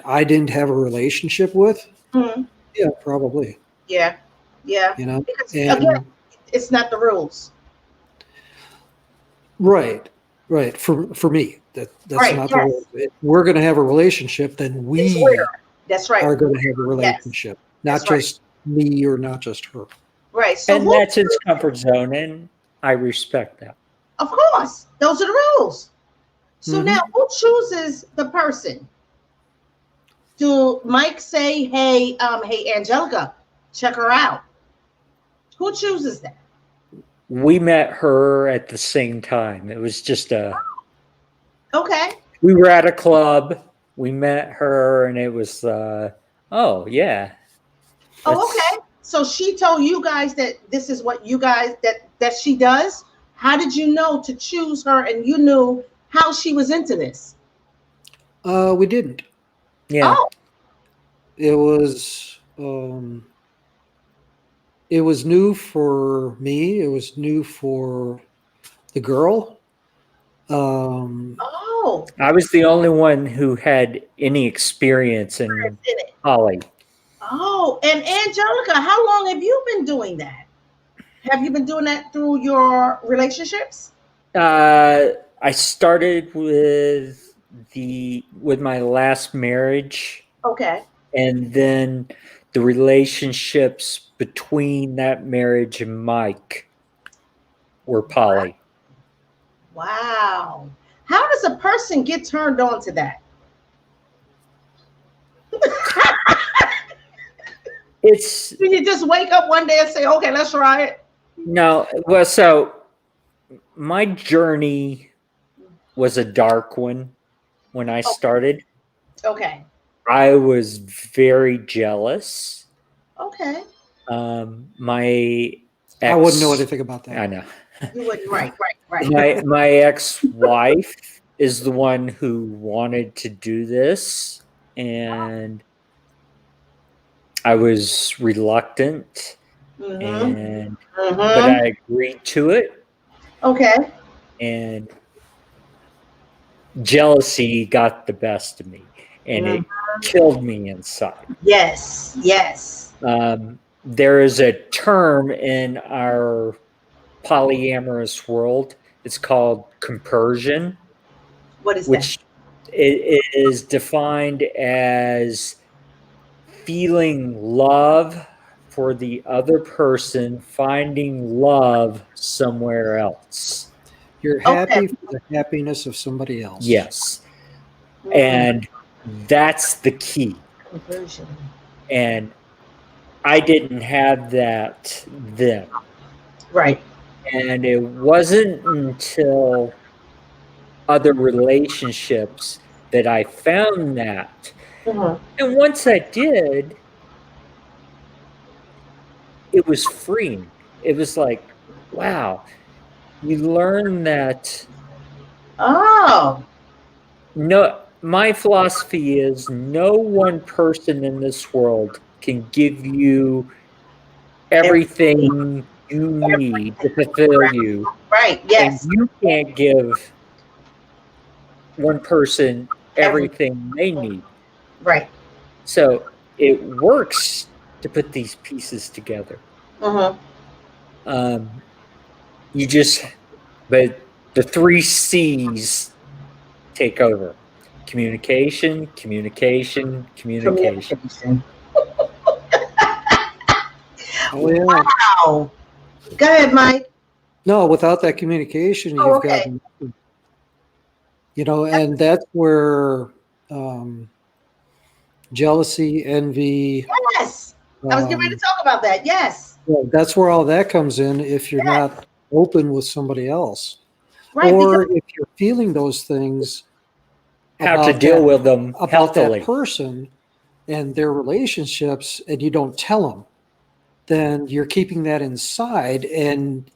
I didn't have a relationship with? Yeah, probably. Yeah. Because again, it's not the rules. Right. For me, that's not the rule. If we're going to have a relationship, then we are going to have a relationship, not just me or not just her. Right. So and that's his comfort zone, and I respect that. Of course, those are the rules. So now, who chooses the person? Do Mike say, "Hey, Angelica, check her out"? Who chooses that? We met her at the same time. It was just okay. We were at a club. We met her, and it was oh yeah. Okay. So she told you guys that this is what you guys that she does. How did you know to choose her, and you knew how she was into this? We didn't. Yeah. Oh. It was new for me. It was new for the girl. I was the only one who had any experience in poly. Oh, and Angelica, how long have you been doing that? Have you been doing that through your relationships? I started with my last marriage. Okay. And then the relationships between that marriage and Mike were poly. Wow. How does a person get turned on to that? Can you just wake up one day and say, okay, let's try it? No. Well, so my journey was a dark one when I started. Okay. I was very jealous. Okay. My ex, I wouldn't know anything about that. I know. You wouldn't, right. My ex-wife is the one who wanted to do this, and I was reluctant, but I agreed to it. Okay. And jealousy got the best of me, and it killed me inside. Yes. There is a term in our polyamorous world. It's called compersion. What is which that? It is defined as feeling love for the other person, finding love somewhere else. You're happy for the happiness of somebody else. Yes. And that's the key. Conversion. And I didn't have that then. Right. And it wasn't until other relationships that I found that. And once I did, it was freeing. It was like, wow, you learn that. Oh. no, my philosophy is no one person in this world can give you everything you need to fulfill you, Right. and Yes. you can't give one person Every everything they need. right. So it works to put these pieces together. Mm-hmm. Um, you just, but the three C's take over: communication, communication, communication. Communication. Oh yeah. Wow. Go ahead, Mike. No, without that communication, Oh, you've got, okay. and that's where um, jealousy, envy. Yes. I was getting ready to talk about that. Yes. Well, that's where all that comes in if you're Yes. not open with somebody else, Right. Because or if you're feeling those things How to about deal with them that healthily. person and their relationships, and you don't tell them, then you're keeping that inside, and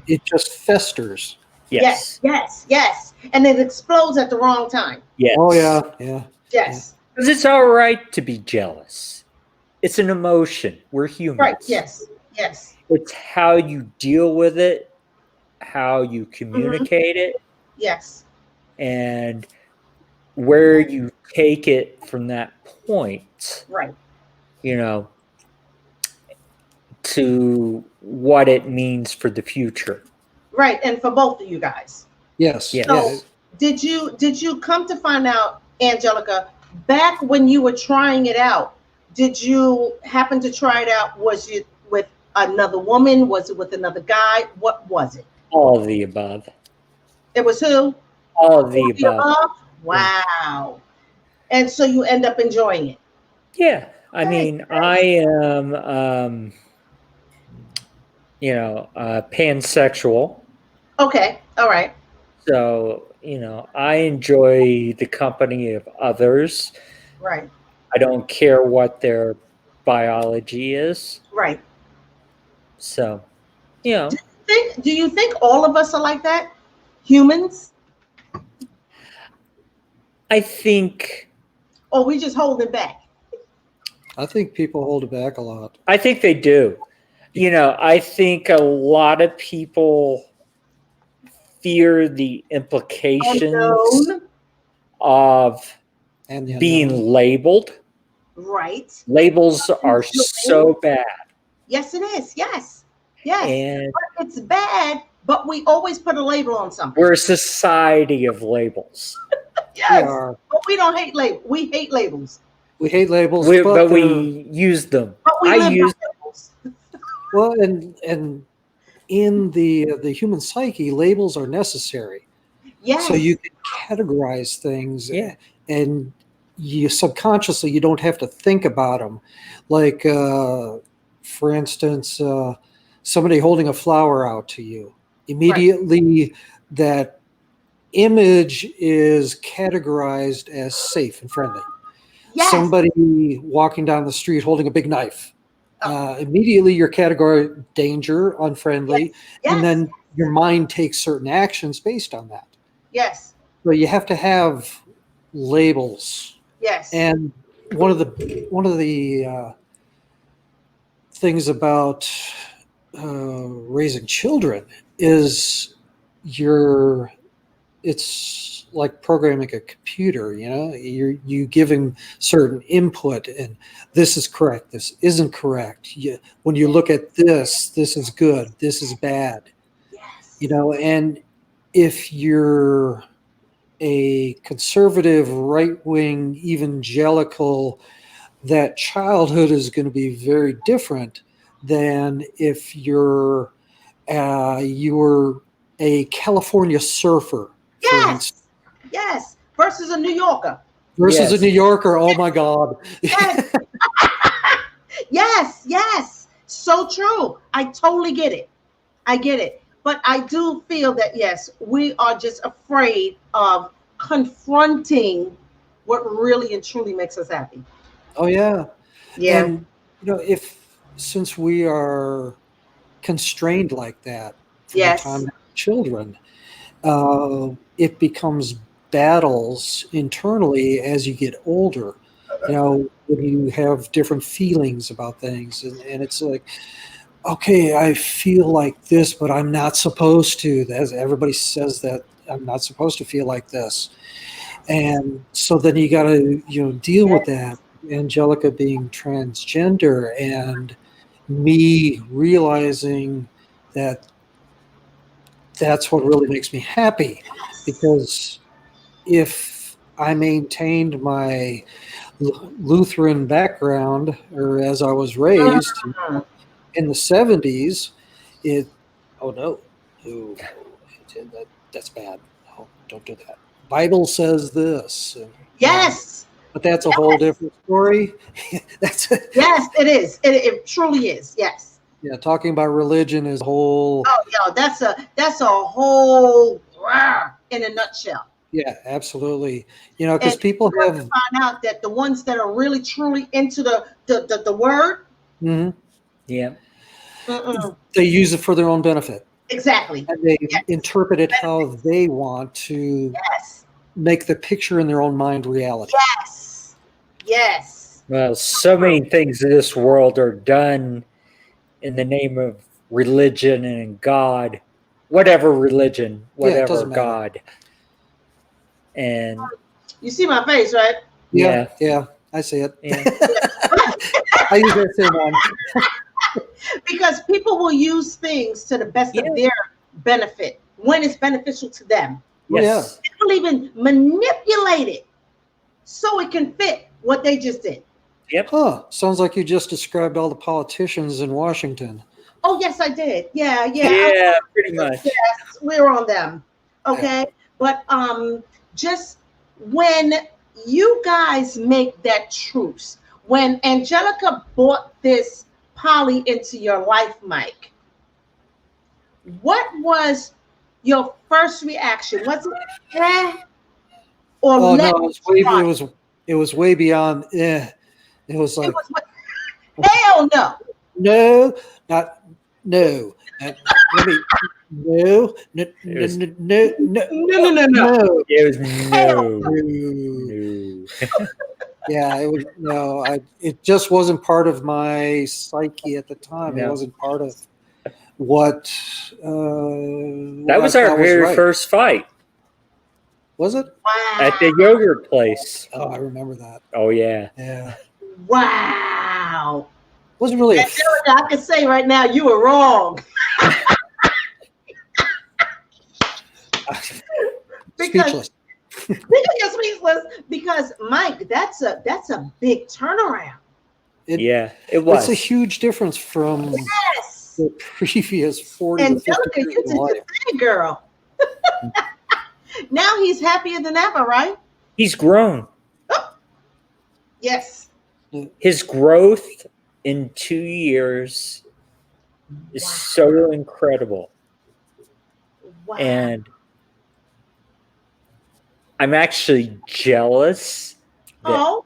it just festers. yes. Yes. Yes. Yes. And it explodes at the wrong time. Yes. Oh yeah, yeah. Yes. Because it's all right to be jealous. It's an emotion. We're humans. Right. Yes. Yes. It's how you deal with it, how you communicate it, Yes. and where you take it from that point, Right. you know, to what it means for the future. Right. And for both of you guys. Yes. Yes. Yeah. So did you come to find out, Angelica, back when you were trying it out, did you happen to try it out? Was it with another woman? Was it with another guy? What was it? All of the above. It was who? All of the All the above. above? Wow. And so you end up enjoying it. Yeah. I Right, mean, right. I am, pansexual. Okay. All right. So, I enjoy the company of others. Right. I don't care what their biology is. Right. So, Do you think all of us are like that? Humans? I think Or we just holding back? I think people hold it back a lot. they do. I think a lot of people fear the implications Unknown. of And the being unknown. labeled. Right. Labels are so bad. Yes, it is. Yes. Yes. And But it's bad, but we always put a label on something. we're a society of labels. Yes. We are. But we don't hate labels. We hate labels. We hate labels, But we use them. But we I live use by labels. well, and in the human psyche, labels are necessary. Yes. So you can categorize things, Yeah. and you subconsciously you don't have to think about them. Like, for instance, somebody holding a flower out to you. Immediately, that image is categorized as safe and friendly. Yes. Somebody walking down the street holding a big knife. Immediately, your category danger, unfriendly, Yes. and then your mind takes certain actions based on that. Yes. So you have to have labels. Yes. And one of the things about raising children is it's like programming a computer. You give him certain input, and this is correct, this isn't correct. When you look at this is good, this is bad. Yes. And if you're a conservative, right-wing, evangelical, that childhood is going to be very different than if you were a California surfer, for instance, Yes. Versus a New Yorker. versus Yes. a New Yorker. Oh my God! Yes. Yes. Yes. So true. I totally get it. I get it. But I do feel that, yes, we are just afraid of confronting what really and truly makes us happy. Oh yeah, Yeah. and if since we are constrained like that from the time Yes. we're children, it becomes battles internally as you get older. You know, when you have different feelings about things, and it's like, okay, I feel like this, but I'm not supposed to. As everybody says that I'm not supposed to feel like this, and so then you got to deal with that. Angelica being transgender, and me realizing that that's what really makes me happy, because if I maintained my Lutheran background, or as I was raised in the 70s, it, oh no, no, that's bad. No, don't do that. Bible says this. Yes. But that's a whole different story. That's Yes, it is. It truly is. Yes. Yeah, talking about religion is a whole. Oh, yo, that's a whole in a nutshell. Yeah, absolutely. Because And people you have find out that the ones that are really truly into the word, Mhm. Yeah. They use it for their own benefit. exactly. And they Yes. interpret it how they want to Yes. make the picture in their own mind reality. Yes. Yes. Well, so many things in this world are done in the name of religion and God, whatever religion, Yeah, it whatever doesn't matter. God. And You see my face, right? Yeah, I see it. yeah. I use that same one. Because people will use things to the best of their benefit when it's beneficial to them. Yes. People even manipulate it so it can fit what they just did. Yep. Huh. Sounds like you just described all the politicians in Washington. Oh, yes, I did. Yeah. Yeah, pretty much. Yes, we're on them. Okay. But just when you guys make that truce, when Angelica brought this poly into your life, Mike, what was your first reaction? Was it or Oh let no, it was way beyond. It was like, it was what? Hell no. no, not no. Let me no. It was Hell no. Yeah, it was no. It just wasn't part of my psyche at the time. No. It wasn't part of what. That was our very first fight. Was it? Wow. At the yogurt place. Oh, I remember that. Oh yeah. Yeah. Wow. Wasn't really. I can say right now you were wrong. Speechless. You're speechless because Mike, that's a big turnaround. It was. It's a huge difference from the previous 40 to 50 Angelica, years you of did life. your thing, girl. Now he's happier than ever, right? He's grown. Oh. Yes. His growth in 2 years is so incredible. Wow. And I'm actually jealous that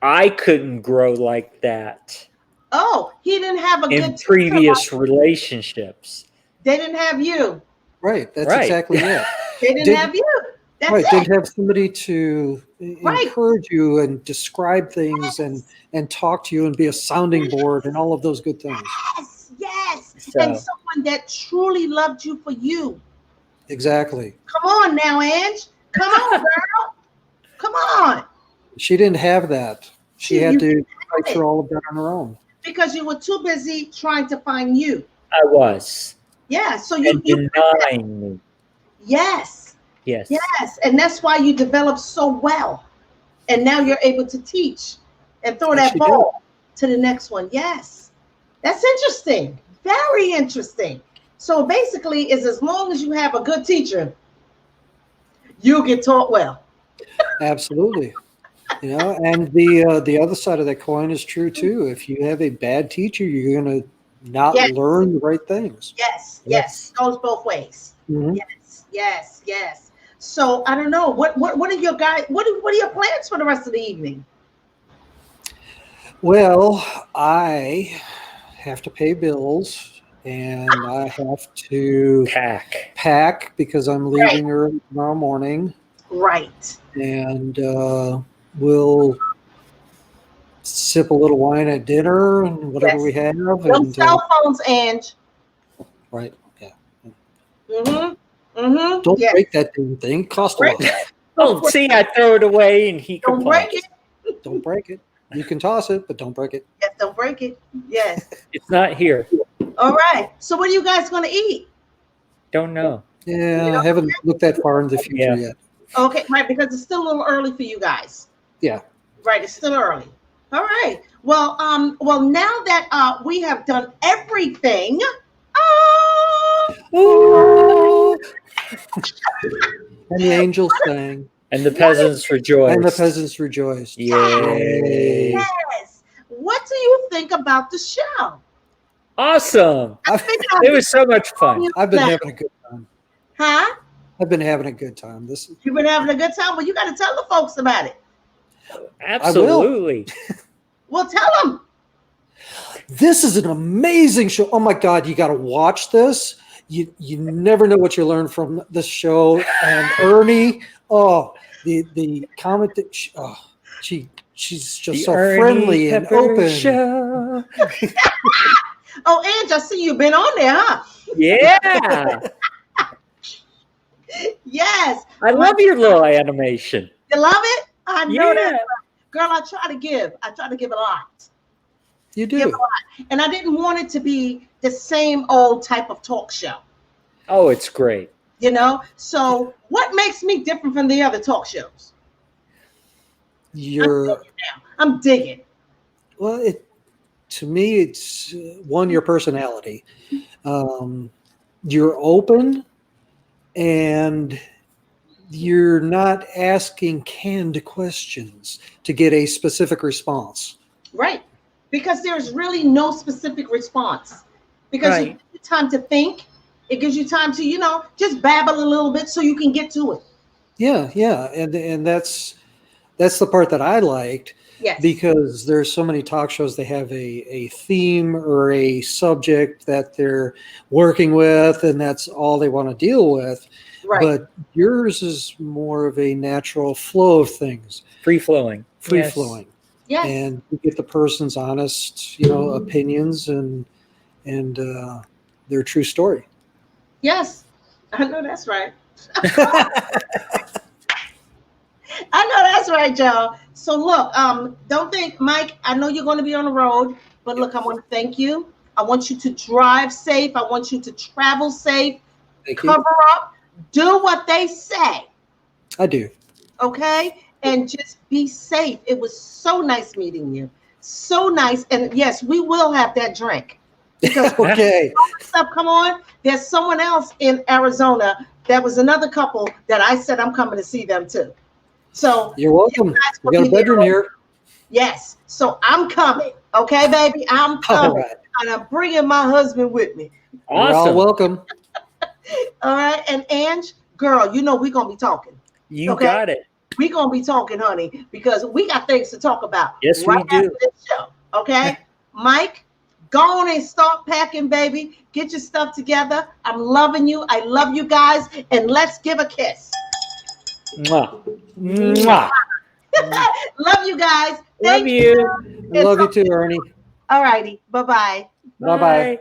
I couldn't grow like that. Oh, he didn't have a in good previous relationships. They didn't have you. Right. That's exactly it. They didn't have you. That's right. it. Didn't have somebody to encourage you and describe things and talk to you and be a sounding board and all of those good things. Yes. And someone that truly loved you for you. Exactly. Come on now, Ange. Come on, girl. Come on. She didn't have that. She had to fight through all of that on her own. Because you were too busy trying to find you. I was. Yeah. So you denying me. Yes. Yes. Yes. And that's why you developed so well. And now you're able to teach and throw that ball to the next one. Yes. That's interesting. Very interesting. So basically, is as long as you have a good teacher, you'll get taught well. Absolutely. And the other side of that coin is true too. If you have a bad teacher, you're going to not learn the right things. Yes. It goes both ways. Mm-hmm. Yes. So I don't know. What are your guys? What are your plans for the rest of the evening? Well, I have to pay bills and I have to pack because I'm leaving early tomorrow morning. Right. And we'll sip a little wine at dinner and whatever Yes. we have. No And cell phones, Ange. right, yeah. Mm-hmm. Don't Yes. break that damn thing. It costs a Break lot. it. Oh, see, I throw it away and he Don't break complains. it. Don't break it. You can toss it, but don't break it. Yes, don't break it. Yes. It's not here. All right. So what are you guys going to eat? Don't know. Yeah, I haven't looked that far into the future Yeah. yet. Okay, right, because it's still a little early for you guys. Yeah. Right, it's still early. All right. Well, now that we have done everything, Oh! And the angels sang. And the peasants rejoiced. And the peasants rejoiced. Yay. yes. What do you think about the show? Awesome. It was so much fun. I've been having a good time. Huh? I've been having a good time. You've been having a good time? Well, you got to tell the folks about it. Absolutely. Well, tell them. This is an amazing show. Oh my God, you got to watch this. You never know what you learn from this show. And Ernee, the comment that she's just The so Ernee friendly and Pepper open. Show. Oh, Ange, I see you've been on there, huh? Yeah. Yes. I love your little animation. You love it? I know Yeah. that. Girl, I try to give a lot. You Give a do. lot. And I didn't want it to be the same old type of talk show. Oh, it's great. You know? So what makes me different from the other talk shows? I'm digging. Well, to me, it's one, your personality. You're open and you're not asking canned questions to get a specific response. Right. Because there's really no specific response. Because Right. it gives you time to think. It gives you time to, just babble a little bit so you can get to it. Yeah, and that's the part that I liked. Yes. Because there's so many talk shows, they have a theme or a subject that they're working with, and that's all they want to deal with. Right. But yours is more of a natural flow of things, Free flowing. free flowing, Yes. and you get the person's honest, opinions and their true story. Yes. I know that's right. I know that's right, y'all. So look, don't think, Mike, I know you're going to be on the road, but look, I want to thank you. I want you to drive safe. I want you to travel safe. Thank you. Cover up. Do what they say. I do. Okay? And just be safe. It was so nice meeting you. So nice. And yes, we will have that drink. Because Okay. stuff, come on. There's someone else in Arizona. There was another couple that I said I'm coming to see them too. So You're welcome. We got a bedroom here. yes. So I'm coming. Okay, baby? I'm coming. All right. And I'm bringing my husband with me. You're all Awesome. welcome. All right. And Ange, girl, we're going to be talking. You Okay. got it. We're going to be talking, honey, because we got things to talk about. Yes, right we do. after this show. Okay? Mike, go on and start packing, baby. Get your stuff together. I'm loving you. I love you guys. And let's give a kiss. Mwah. Mwah. Love you guys. Love you. I love you too, Ernee. All righty. Bye-bye. Bye-bye.